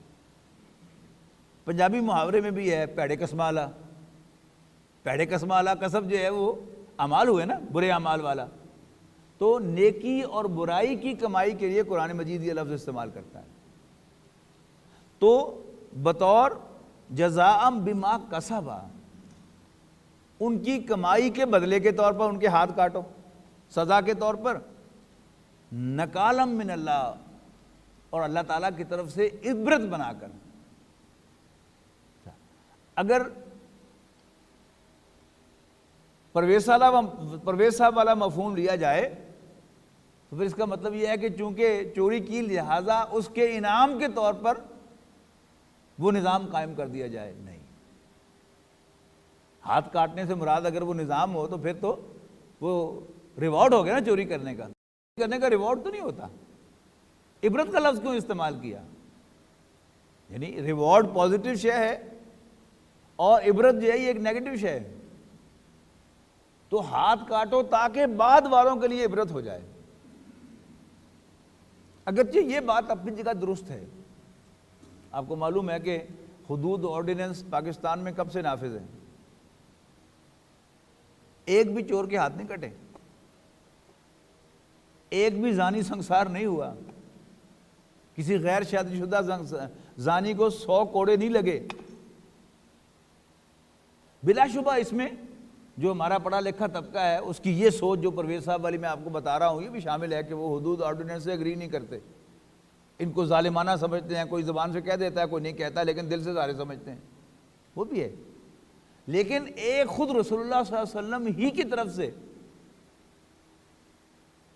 پنجابی محاورے میں بھی ہے پیڑے کسمالا۔ پیڑے کسمالا کسب جو ہے وہ اعمال ہوئے نا، برے اعمال والا، تو نیکی اور برائی کی کمائی کے لیے قرآن مجید یہ لفظ استعمال کرتا ہے۔ تو بطور جزاء بما کسبا، ان کی کمائی کے بدلے کے طور پر ان کے ہاتھ کاٹو، سزا کے طور پر، نکالم من اللہ، اور اللہ تعالیٰ کی طرف سے عبرت بنا کر۔ اگر پرویز صاحب والا مفہوم لیا جائے تو پھر اس کا مطلب یہ ہے کہ چونکہ چوری کی لہذا اس کے انعام کے طور پر وہ نظام قائم کر دیا جائے، نہیں۔ ہاتھ کاٹنے سے مراد اگر وہ نظام ہو تو پھر تو وہ ریوارڈ ہو گیا نا چوری کرنے کا۔ کرنے کا ریوارڈ تو نہیں ہوتا۔ عبرت کا لفظ کیوں استعمال کیا؟ یعنی ریوارڈ پازیٹیو شے ہے اور عبرت جو ہے یہ ایک نیگیٹو شے ہے۔ تو ہاتھ کاٹو تاکہ بعد والوں کے لیے عبرت ہو جائے۔ اگرچہ یہ بات اپنی جگہ درست ہے۔ آپ کو معلوم ہے کہ حدود آرڈیننس پاکستان میں کب سے نافذ ہے؟ ایک بھی چور کے ہاتھ نہیں کٹے، ایک بھی زانی سنسار نہیں ہوا، کسی غیر شادی شدہ زانی کو 100 کوڑے نہیں لگے۔ بلا شبہ اس میں جو ہمارا پڑھا لکھا طبقہ ہے اس کی یہ سوچ جو پرویز صاحب والی میں آپ کو بتا رہا ہوں یہ بھی شامل ہے کہ وہ حدود آرڈیننس سے اگری نہیں کرتے، ان کو ظالمانہ سمجھتے ہیں، کوئی زبان سے کہہ دیتا ہے کوئی نہیں کہتا، لیکن دل سے سارے سمجھتے ہیں، وہ بھی ہے۔ لیکن ایک خود رسول اللہ صلی اللہ علیہ وسلم ہی کی طرف سے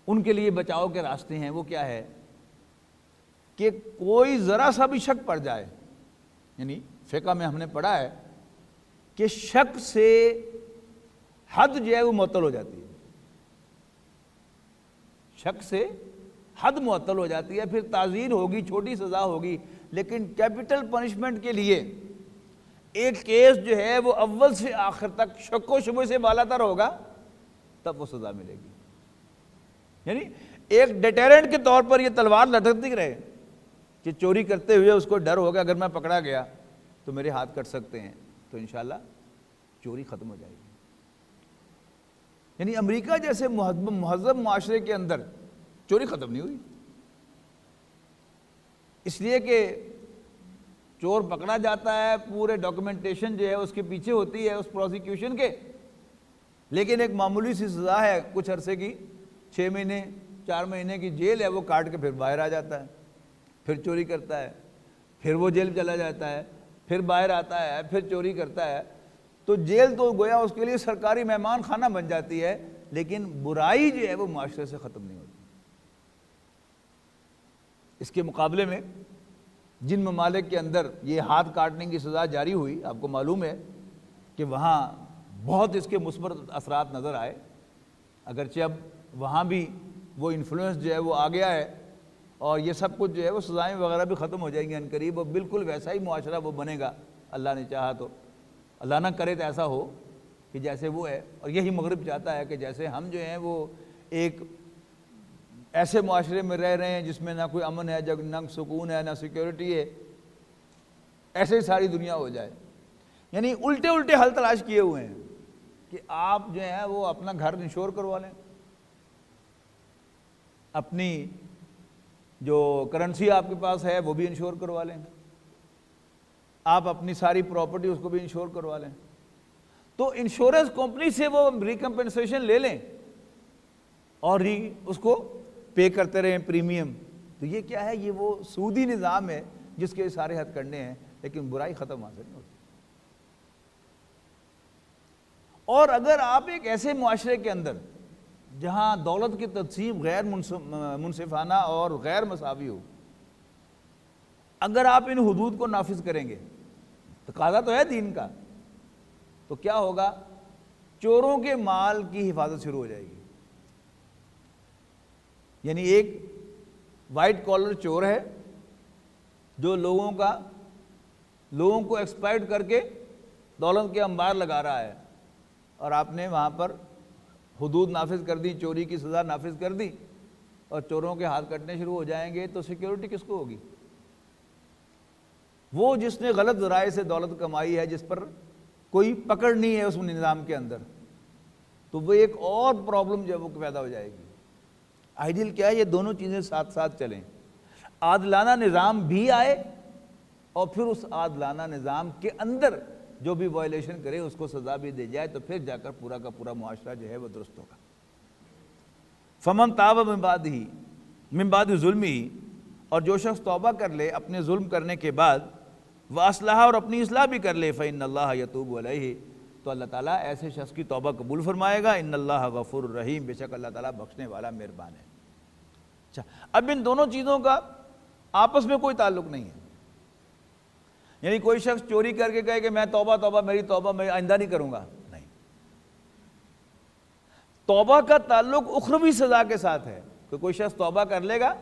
ان کے لیے بچاؤ کے راستے ہیں، وہ کیا ہے کہ کوئی ذرا سا بھی شک پڑ جائے، یعنی فقہ میں ہم نے پڑھا ہے کہ شک سے حد جو ہے وہ معطل ہو جاتی ہے، شک سے حد معطل ہو جاتی ہے، پھر تعزیر ہوگی، چھوٹی سزا ہوگی، لیکن کیپٹل پنشمنٹ کے لیے ایک کیس جو ہے وہ اول سے آخر تک شک و شبہ سے بالا تر ہوگا، تب وہ سزا ملے گی۔ یعنی ایک ڈیٹیرنٹ کے طور پر یہ تلوار لٹکتی رہے کہ چوری کرتے ہوئے اس کو ڈر ہوگا اگر میں پکڑا گیا تو میرے ہاتھ کٹ سکتے ہیں، تو انشاءاللہ چوری ختم ہو جائے گی۔ یعنی امریکہ جیسے مہذب معاشرے کے اندر چوری ختم نہیں ہوئی، اس لیے کہ چور پکڑا جاتا ہے، پورے ڈاکومنٹیشن جو ہے اس کے پیچھے ہوتی ہے اس پروسیکیوشن کے، لیکن ایک معمولی سی سزا ہے کچھ عرصے کی، 6 مہینے 4 مہینے کی جیل ہے، وہ کاٹ کے پھر باہر آ جاتا ہے، پھر چوری کرتا ہے، پھر وہ جیل چلا جاتا ہے، پھر باہر آتا ہے، پھر چوری کرتا ہے۔ تو جیل تو گویا اس کے لیے سرکاری مہمان خانہ بن جاتی ہے، لیکن برائی جو ہے وہ معاشرے سے ختم نہیں ہوتی۔ اس کے مقابلے میں جن ممالک کے اندر یہ ہاتھ کاٹنے کی سزا جاری ہوئی، آپ کو معلوم ہے کہ وہاں بہت اس کے مثبت اثرات نظر آئے، اگرچہ اب وہاں بھی وہ انفلوئنس جو ہے وہ آ گیا ہے اور یہ سب کچھ جو ہے وہ سزائیں وغیرہ بھی ختم ہو جائیں گی عنقریب، اور بالکل ویسا ہی معاشرہ وہ بنے گا، اللہ نے چاہا تو۔ اللہ نہ کرے تو ایسا ہو کہ جیسے وہ ہے، اور یہی مغرب چاہتا ہے کہ جیسے ہم جو ہیں وہ ایک ایسے معاشرے میں رہ رہے ہیں جس میں نہ کوئی امن ہے، نہ سکون ہے، نہ سیکیورٹی ہے، ایسے ہی ساری دنیا ہو جائے۔ یعنی الٹے الٹے حل تلاش کیے ہوئے ہیں کہ آپ جو ہیں وہ اپنا گھر انشور کروا لیں، اپنی جو کرنسی آپ کے پاس ہے وہ بھی انشور کروا لیں، آپ اپنی ساری پراپرٹی اس کو بھی انشور کروا لیں، تو انشورنس کمپنی سے وہ ریکمپنسیشن لے لیں اور اس کو پے کرتے رہیں پریمیم. تو یہ کیا ہے؟ یہ وہ سودی نظام ہے جس کے سارے حد کرنے ہیں، لیکن برائی ختم حاصل نہیں ہوتی. اور اگر آپ ایک ایسے معاشرے کے اندر جہاں دولت کی تقسیم غیر منصفانہ اور غیر مساوی ہو، اگر آپ ان حدود کو نافذ کریں گے، تقاضا تو ہے دین کا، تو کیا ہوگا؟ چوروں کے مال کی حفاظت شروع ہو جائے گی. یعنی ایک وائٹ کالر چور ہے جو لوگوں کو ایکسپلائٹ کر کے دولت کے انبار لگا رہا ہے، اور آپ نے وہاں پر حدود نافذ کر دی، چوری کی سزا نافذ کر دی، اور چوروں کے ہاتھ کٹنے شروع ہو جائیں گے، تو سیکیورٹی کس کو ہوگی؟ وہ جس نے غلط ذرائع سے دولت کمائی ہے، جس پر کوئی پکڑ نہیں ہے اس نظام کے اندر، تو وہ ایک اور پرابلم جو ہے وہ پیدا ہو جائے گی. آئیڈیل کیا ہے؟ یہ دونوں چیزیں ساتھ ساتھ چلیں، عادلانہ نظام بھی آئے، اور پھر اس عادلانہ نظام کے اندر جو بھی وائلیشن کرے اس کو سزا بھی دے جائے، تو پھر جا کر پورا کا پورا معاشرہ جو ہے وہ درست ہوگا. فمن تاب من بعد ظلمہ، اور جو شخص توبہ کر لے اپنے ظلم کرنے کے بعد، واصلح، اور اپنی اصلاح بھی کر لے، فإن اللہ یتوب علیہ، تو اللہ تعالیٰ ایسے شخص کی توبہ قبول فرمائے گا. ان اللہ غفور الرحیم، بے شک اللہ تعالیٰ بخشنے والا مہربان ہے. اچھا، اب ان دونوں چیزوں کا آپس میں کوئی تعلق نہیں ہے. یعنی کوئی شخص چوری کر کے کہے کہ میں توبہ میری توبہ میں آئندہ نہیں کروں گا، نہیں. توبہ کا تعلق اخروی سزا کے ساتھ ہے، کہ کوئی شخص توبہ کر لے گا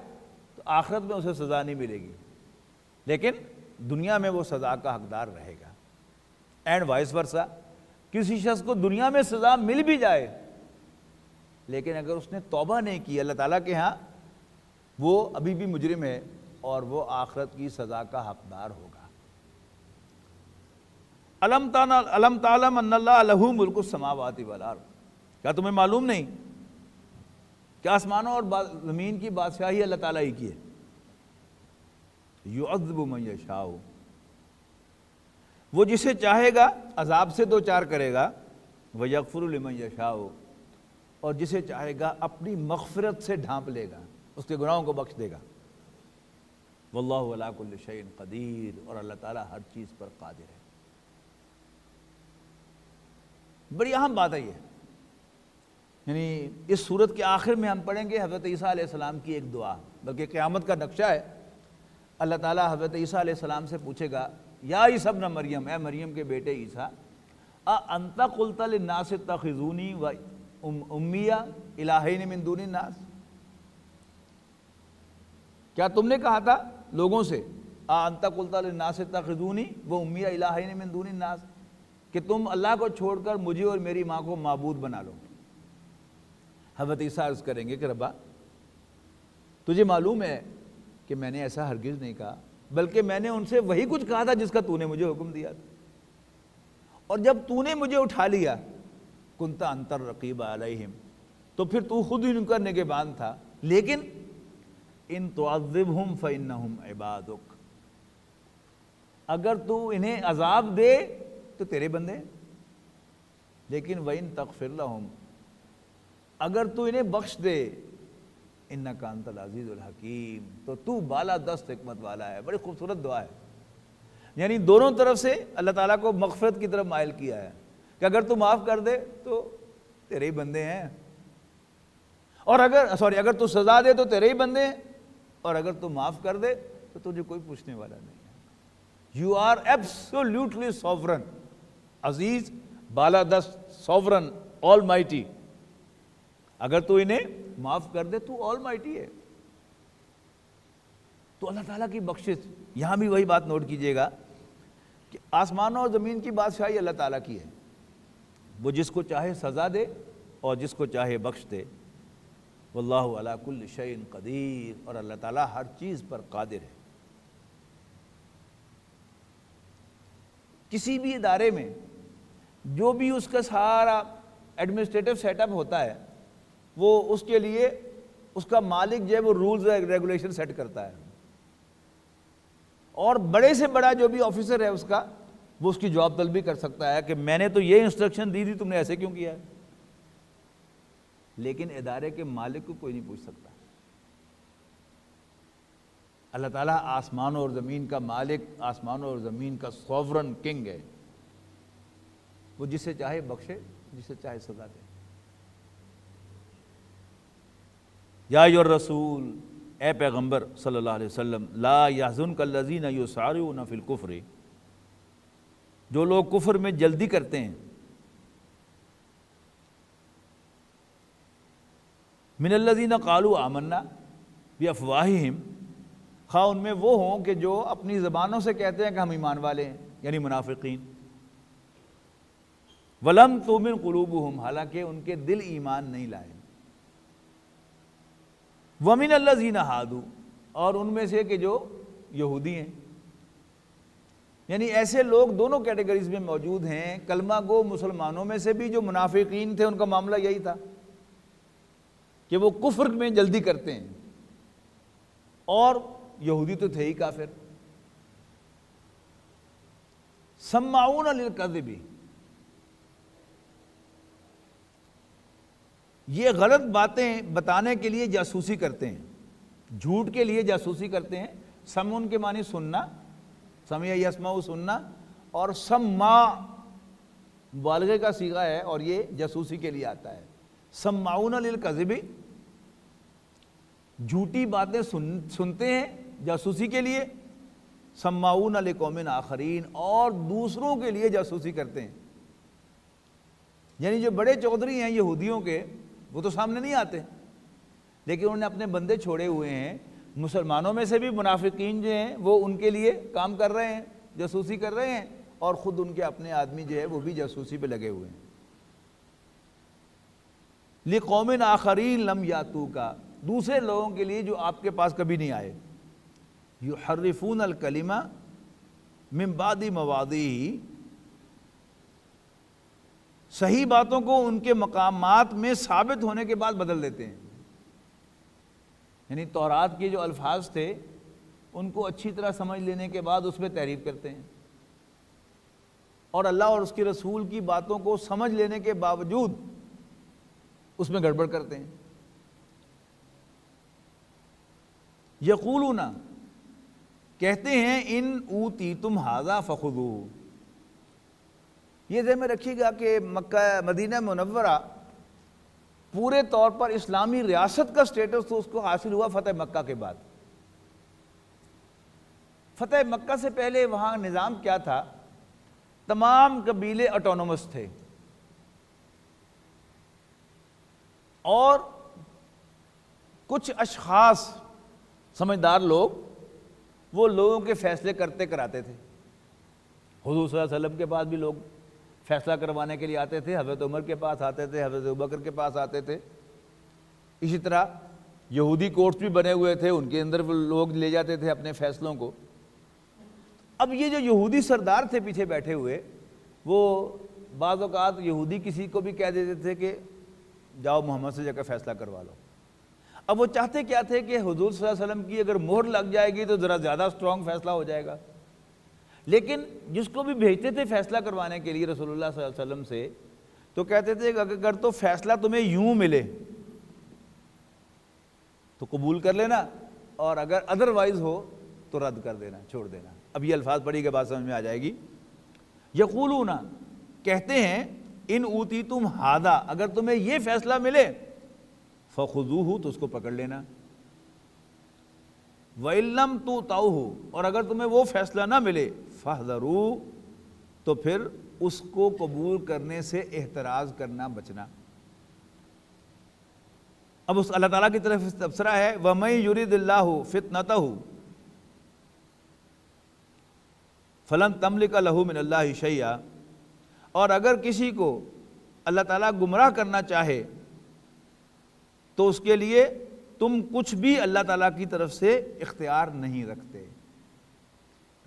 تو آخرت میں اسے سزا نہیں ملے گی، لیکن دنیا میں وہ سزا کا حقدار رہے گا. اینڈ وائس ورسا، کسی شخص کو دنیا میں سزا مل بھی جائے، لیکن اگر اس نے توبہ نہیں کی، اللہ تعالیٰ کے ہاں وہ ابھی بھی مجرم ہے، اور وہ آخرت کی سزا کا حقدار ہوگا. الم تعلم ان اللہ لہ ملک السماوات والارض، کیا تمہیں معلوم نہیں کہ آسمانوں اور زمین کی بادشاہی اللہ تعالیٰ ہی کی ہے. یعذب من یشاء، وہ جسے چاہے گا عذاب سے دو چار کرے گا. ویغفر لمن یشاء، اور جسے چاہے گا اپنی مغفرت سے ڈھانپ لے گا، اس کے گناہوں کو بخش دے گا. واللہ علی کل شیء قدیر، اور اللہ تعالیٰ ہر چیز پر قادر ہے. بڑی اہم بات ہے یہ. یعنی اس صورت کے آخر میں ہم پڑھیں گے حضرت عیسیٰ علیہ السلام کی ایک دعا، بلکہ قیامت کا نقشہ ہے. اللہ تعالیٰ حضرت عیسیٰ علیہ السلام سے پوچھے گا، یا عیسیٰ ابن مریم، اے مریم کے بیٹے عیسیٰ، انت قلت للناس اتخذونی و امی الہین من دون الناس، کیا تم نے کہا تھا لوگوں سے، انت قلت للناس اتخذونی و امی الہین من دون الناس، کہ تم اللہ کو چھوڑ کر مجھے اور میری ماں کو معبود بنا لو. حضرت عیسیٰ عرض کریں گے کہ ربا، تجھے معلوم ہے کہ میں نے ایسا ہرگز نہیں کہا، بلکہ میں نے ان سے وہی کچھ کہا تھا جس کا تو نے مجھے حکم دیا تھا، اور جب تو نے مجھے اٹھا لیا کنت انت الرقیب علیہم، تو پھر تو خود ہی ان کا نگہبان تھا. لیکن ان تعذبہم فانہم عبادک، اگر تو انہیں عذاب دے تو تیرے بندے، لیکن وَإِن تَغْفِرْ لَهُمْ، اگر تو انہیں بخش دے، اِنَّكَ أَنْتَ الْعَزِيزُ الْحَكِيمُ، تو تو بالا دست حکمت والا ہے. بڑی خوبصورت دعا ہے. یعنی دونوں طرف سے اللہ تعالیٰ کو مغفرت کی طرف مائل کیا ہے، کہ اگر تو معاف کر دے تو تیرے ہی بندے ہیں، اور اگر تو سزا دے تو تیرے ہی بندے ہیں، اور اگر تو معاف کر دے تو تجھے کوئی پوچھنے والا نہیں ہے. یو آر ایبسولوٹلی سوورن، عزیز، بالادست، سوورن، آل مائٹی. اگر تو انہیں معاف کر دے تو آل مائٹی ہے. تو اللہ تعالیٰ کی بخشش، یہاں بھی وہی بات نوٹ کیجئے گا کہ آسمانوں اور زمین کی بادشاہی اللہ تعالیٰ کی ہے. وہ جس کو چاہے سزا دے اور جس کو چاہے بخش دے. واللہ علی کل شیء قدیر، اور اللہ تعالیٰ ہر چیز پر قادر ہے. کسی بھی ادارے میں جو بھی اس کا سارا ایڈمنسٹریٹو سیٹ اپ ہوتا ہے، وہ اس کے لیے اس کا مالک جو ہے وہ رولز ریگولیشن سیٹ کرتا ہے، اور بڑے سے بڑا جو بھی آفیسر ہے اس کا، وہ اس کی جواب طلبی کر سکتا ہے کہ میں نے تو یہ انسٹرکشن دی تھی، تم نے ایسے کیوں کیا ہے. لیکن ادارے کے مالک کو کوئی نہیں پوچھ سکتا. اللہ تعالیٰ آسمانوں اور زمین کا مالک، آسمانوں اور زمین کا سوورن کنگ ہے، وہ جسے چاہے بخشے، جسے چاہے سزا دے۔ یا ایھا الرسول، اے پیغمبر صلی اللہ علیہ وسلم، لا یحزنک الذین یسارعون فی الکفر، جو لوگ کفر میں جلدی کرتے ہیں، من الذین قالوا آمنا بافواہہم، خواہ ان میں وہ ہوں کہ جو اپنی زبانوں سے کہتے ہیں کہ ہم ایمان والے ہیں، یعنی منافقین، ولم تؤمن قلوبہم، حالانکہ ان کے دل ایمان نہیں لائے، ومن الذین ہادوا، اور ان میں سے کہ جو یہودی ہیں، یعنی ایسے لوگ دونوں کیٹیگریز میں موجود ہیں۔ کلمہ گو مسلمانوں میں سے بھی جو منافقین تھے، ان کا معاملہ یہی تھا کہ وہ کفر میں جلدی کرتے ہیں، اور یہودی تو تھے ہی کافر۔ سماعون للکذب، یہ غلط باتیں بتانے کے لیے جاسوسی کرتے ہیں، جھوٹ کے لیے جاسوسی کرتے ہیں۔ سمعون کے معنی سننا، سمع یسمع سننا، اور سمع مبالغے کا صیغہ ہے اور یہ جاسوسی کے لیے آتا ہے۔ سماعون للکذب، جھوٹی باتیں سنتے ہیں جاسوسی کے لیے، سماعون لقوم آخرین، اور دوسروں کے لیے جاسوسی کرتے ہیں۔ یعنی جو بڑے چودھری ہیں یہودیوں کے، وہ تو سامنے نہیں آتے، لیکن انہوں نے اپنے بندے چھوڑے ہوئے ہیں۔ مسلمانوں میں سے بھی منافقین جو ہیں وہ ان کے لیے کام کر رہے ہیں، جاسوسی کر رہے ہیں، اور خود ان کے اپنے آدمی جو ہے وہ بھی جاسوسی پہ لگے ہوئے ہیں۔ لقوم آخرین لم یاتوک، دوسرے لوگوں کے لیے جو آپ کے پاس کبھی نہیں آئے۔ یحرفون الکلمہ من بعد مواضعہ، صحیح باتوں کو ان کے مقامات میں ثابت ہونے کے بعد بدل دیتے ہیں۔ یعنی تورات کے جو الفاظ تھے ان کو اچھی طرح سمجھ لینے کے بعد اس میں تحریف کرتے ہیں، اور اللہ اور اس کے رسول کی باتوں کو سمجھ لینے کے باوجود اس میں گڑبڑ کرتے ہیں۔ یقولون، کہتے ہیں، ان اوتیتم ھذا فخذوہ، یہ ذہن میں رکھیے گا کہ مدینہ منورہ پورے طور پر اسلامی ریاست کا سٹیٹس تو اس کو حاصل ہوا فتح مکہ کے بعد۔ فتح مکہ سے پہلے وہاں نظام کیا تھا؟ تمام قبیلے اٹونومس تھے، اور کچھ اشخاص سمجھدار لوگ وہ لوگوں کے فیصلے کرتے کراتے تھے۔ حضور صلی اللہ علیہ وسلم کے پاس بھی لوگ فیصلہ کروانے کے لیے آتے تھے، حضرت عمر کے پاس آتے تھے، حضرت ابوبکر کے پاس آتے تھے۔ اسی طرح یہودی کورٹس بھی بنے ہوئے تھے، ان کے اندر وہ لوگ لے جاتے تھے اپنے فیصلوں کو۔ اب یہ جو یہودی سردار تھے پیچھے بیٹھے ہوئے، وہ بعض اوقات یہودی کسی کو بھی کہہ دیتے تھے کہ جاؤ محمد سے جا کر فیصلہ کروا لو۔ اب وہ چاہتے کیا تھے کہ حضور صلی اللہ علیہ وسلم کی اگر مہر لگ جائے گی تو ذرا زیادہ سٹرونگ فیصلہ ہو جائے گا، لیکن جس کو بھی بھیجتے تھے فیصلہ کروانے کے لیے رسول اللہ صلی اللہ علیہ وسلم سے، تو کہتے تھے کہ اگر تو فیصلہ تمہیں یوں ملے تو قبول کر لینا، اور اگر ادروائز ہو تو رد کر دینا، چھوڑ دینا۔ اب یہ الفاظ پڑھی کے بعد سمجھ میں آ جائے گی۔ یقولون، کہتے ہیں، ان اوتیتم ھذا، اگر تمہیں یہ فیصلہ ملے، فخذوہ، تو اس کو پکڑ لینا، وَإِن لَّمْ تُؤْتَوْهُ، اور اگر تمہیں وہ فیصلہ نہ ملے، فَاحْذَرُوا، تو پھر اس کو قبول کرنے سے احتراز کرنا، بچنا۔ اب اس اللہ تعالیٰ کی طرف تبصرہ ہے، وَمَن يُرِدِ اللَّهُ فِتْنَتَهُ فَلَن تَمْلِكَ لَهُ مِنَ اللَّهِ شَيْئًا، اور اگر کسی کو اللہ تعالیٰ گمراہ کرنا چاہے تو اس کے لیے تم کچھ بھی اللہ تعالیٰ کی طرف سے اختیار نہیں رکھتے۔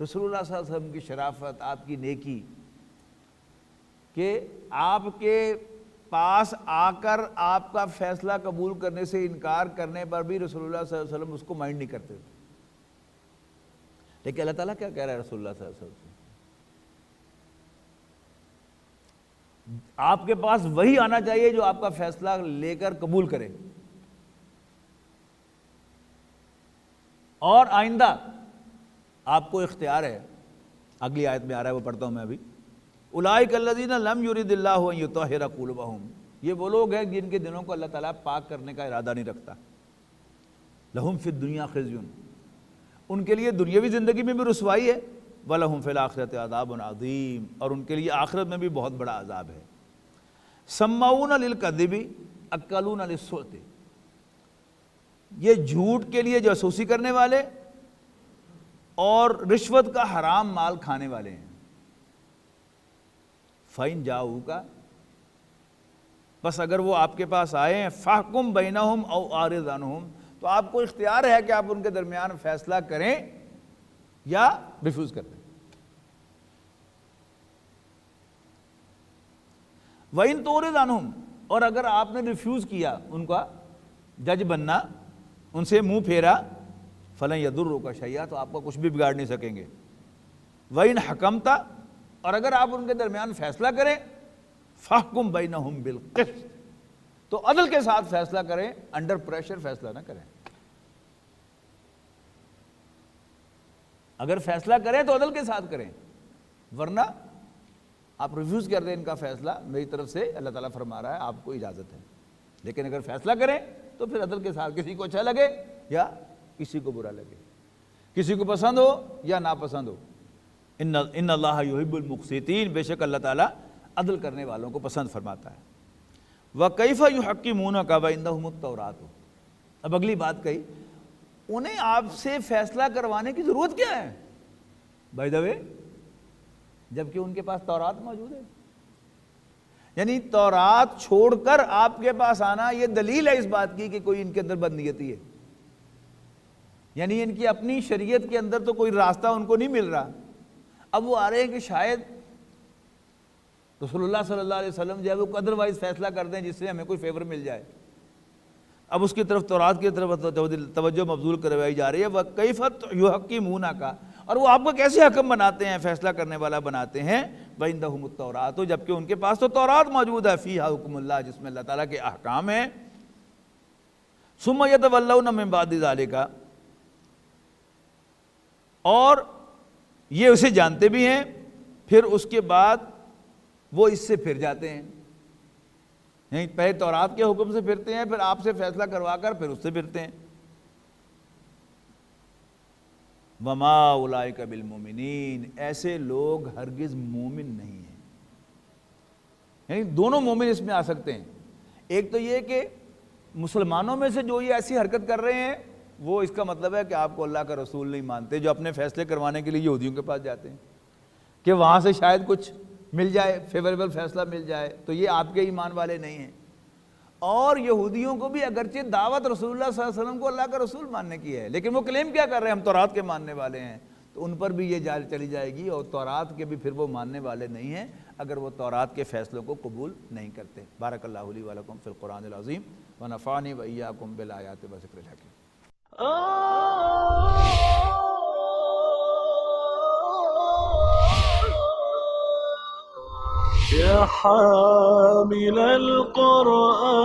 رسول اللہ صلی اللہ علیہ وسلم کی شرافت، آپ کی نیکی، کہ آپ کے پاس آ کر آپ کا فیصلہ قبول کرنے سے انکار کرنے پر بھی رسول اللہ صلی اللہ علیہ وسلم اس کو مائنڈ نہیں کرتے تھے۔ لیکن اللہ تعالیٰ کیا کہہ رہا ہے رسول اللہ صلی اللہ علیہ وسلم سے؟ آپ کے پاس وہی آنا چاہیے جو آپ کا فیصلہ لے کر قبول کرے، اور آئندہ آپ کو اختیار ہے، اگلی آیت میں آ رہا ہے، وہ پڑھتا ہوں میں ابھی، اولئک الذین لم یرد اللہ ان یطہر قلوبہم، یہ وہ لوگ ہیں جن کے دلوں کو اللہ تعالیٰ پاک کرنے کا ارادہ نہیں رکھتا، لہم فی الدنیا خزی، ان کے لیے دنیاوی زندگی میں بھی رسوائی ہے، وَلَهُمْ فِي الْآخِرَةِ عَذَابٌ عَظِيمٌ، اور ان کے لیے آخرت میں بھی بہت بڑا عذاب ہے۔ سَمَّعُونَ لِلْكَذِبِ أَكَّلُونَ لِلسُّحْتِ، یہ جھوٹ کے لیے جاسوسی کرنے والے اور رشوت کا حرام مال کھانے والے ہیں۔ فَإِنْ جَاءُوكَ، بس اگر وہ آپ کے پاس آئے ہیں، فَاحْكُمْ بَيْنَهُمْ أَوْ أَعْرِضْ عَنْهُمْ، تو آپ کو اختیار ہے کہ آپ ان کے درمیان فیصلہ کریں یا ریفیوز کر دیں۔ وَإِن تُعْرِضْ عَنْهُمْ، اور اگر آپ نے ریفیوز کیا ان کا جج بننا، ان سے منہ پھیرا، فَلَن يَضُرُّكَ شَيْئًا، تو آپ کو کچھ بھی بگاڑ نہیں سکیں گے۔ وَإِن حَكَمْتَ، اور اگر آپ ان کے درمیان فیصلہ کریں، فَاحْكُمْ بَيْنَهُمْ بِالْقِسْطِ، تو عدل کے ساتھ فیصلہ کریں، انڈر پریشر فیصلہ نہ کریں۔ اگر فیصلہ کریں تو عدل کے ساتھ کریں، ورنہ آپ ریفیوز کر دیں ان کا فیصلہ، میری طرف سے اللہ تعالیٰ فرما رہا ہے آپ کو اجازت ہے، لیکن اگر فیصلہ کریں تو پھر عدل کے ساتھ، کسی کو اچھا لگے یا کسی کو برا لگے، کسی کو پسند ہو یا ناپسند ہو۔ ان اللہ یحب المقسطین، بے شک اللہ تعالیٰ عدل کرنے والوں کو پسند فرماتا ہے۔ وَكَيْفَ يُحَكِّمُونَكَ وَعِندَهُمُ التَّوْرَاةُ، اب اگلی بات کہی، انہیں آپ سے فیصلہ کروانے کی ضرورت کیا ہے بائی دا وے، جبکہ ان کے پاس تورات موجود ہے؟ یعنی تورات چھوڑ کر آپ کے پاس آنا یہ دلیل ہے اس بات کی کہ کوئی ان کے اندر بدنیتی ہے، یعنی ان کی اپنی شریعت کے اندر تو کوئی راستہ ان کو نہیں مل رہا۔ اب وہ آ رہے ہیں کہ شاید رسول اللہ صلی اللہ علیہ وسلم جو ہے وہ ادروائز فیصلہ کر دیں جس سے ہمیں کوئی فیور مل جائے۔ اب اس کی طرف تورات کی طرف توجہ مبذول کروائی جا رہی ہے۔ وَكَيْفَ يُحَكِّمُونَكَ، اور وہ آپ کو کیسے حکم بناتے ہیں، فیصلہ کرنے والا بناتے ہیں، وَعِندَهُمُ التَّوْرَاةُ، جبکہ ان کے پاس تو تورات موجود ہے، فِيهَا حُکم اللہ، جس میں اللہ تعالیٰ کے احکام ہیں۔ ثُمَّ يَتَوَلَّوْنَ مِن بَعْدِ ذَلِكَ، اور یہ اسے جانتے بھی ہیں، پھر اس کے بعد وہ اس سے پھر جاتے ہیں، یعنی پہلے تورات کے حکم سے پھرتے ہیں، پھر آپ سے فیصلہ کروا کر پھر اس سے پھرتے ہیں۔ وَمَا أُولَئِكَ بِالْمُؤْمِنِينَ، ایسے لوگ ہرگز مومن نہیں ہیں۔ یعنی دونوں مومن اس میں آ سکتے ہیں، ایک تو یہ کہ مسلمانوں میں سے جو یہ ایسی حرکت کر رہے ہیں وہ اس کا مطلب ہے کہ آپ کو اللہ کا رسول نہیں مانتے، جو اپنے فیصلے کروانے کے لیے یہودیوں کے پاس جاتے ہیں کہ وہاں سے شاید کچھ مل جائے، فیوریبل فیصلہ مل جائے، تو یہ آپ کے ایمان والے نہیں ہیں۔ اور یہودیوں کو بھی اگرچہ دعوت رسول اللہ صلی اللہ علیہ وسلم کو اللہ کا رسول ماننے کی ہے، لیکن وہ کلیم کیا کر رہے ہیں، ہم تورات کے ماننے والے ہیں، تو ان پر بھی یہ جال چلی جائے گی، اور تورات کے بھی پھر وہ ماننے والے نہیں ہیں اگر وہ تورات کے فیصلوں کو قبول نہیں کرتے۔ بارک اللہ لی و لکم فی القرآن العظیم ونفعنی و ایاکم بالآیات و ذکر الحکیم۔ يا حامل القرآن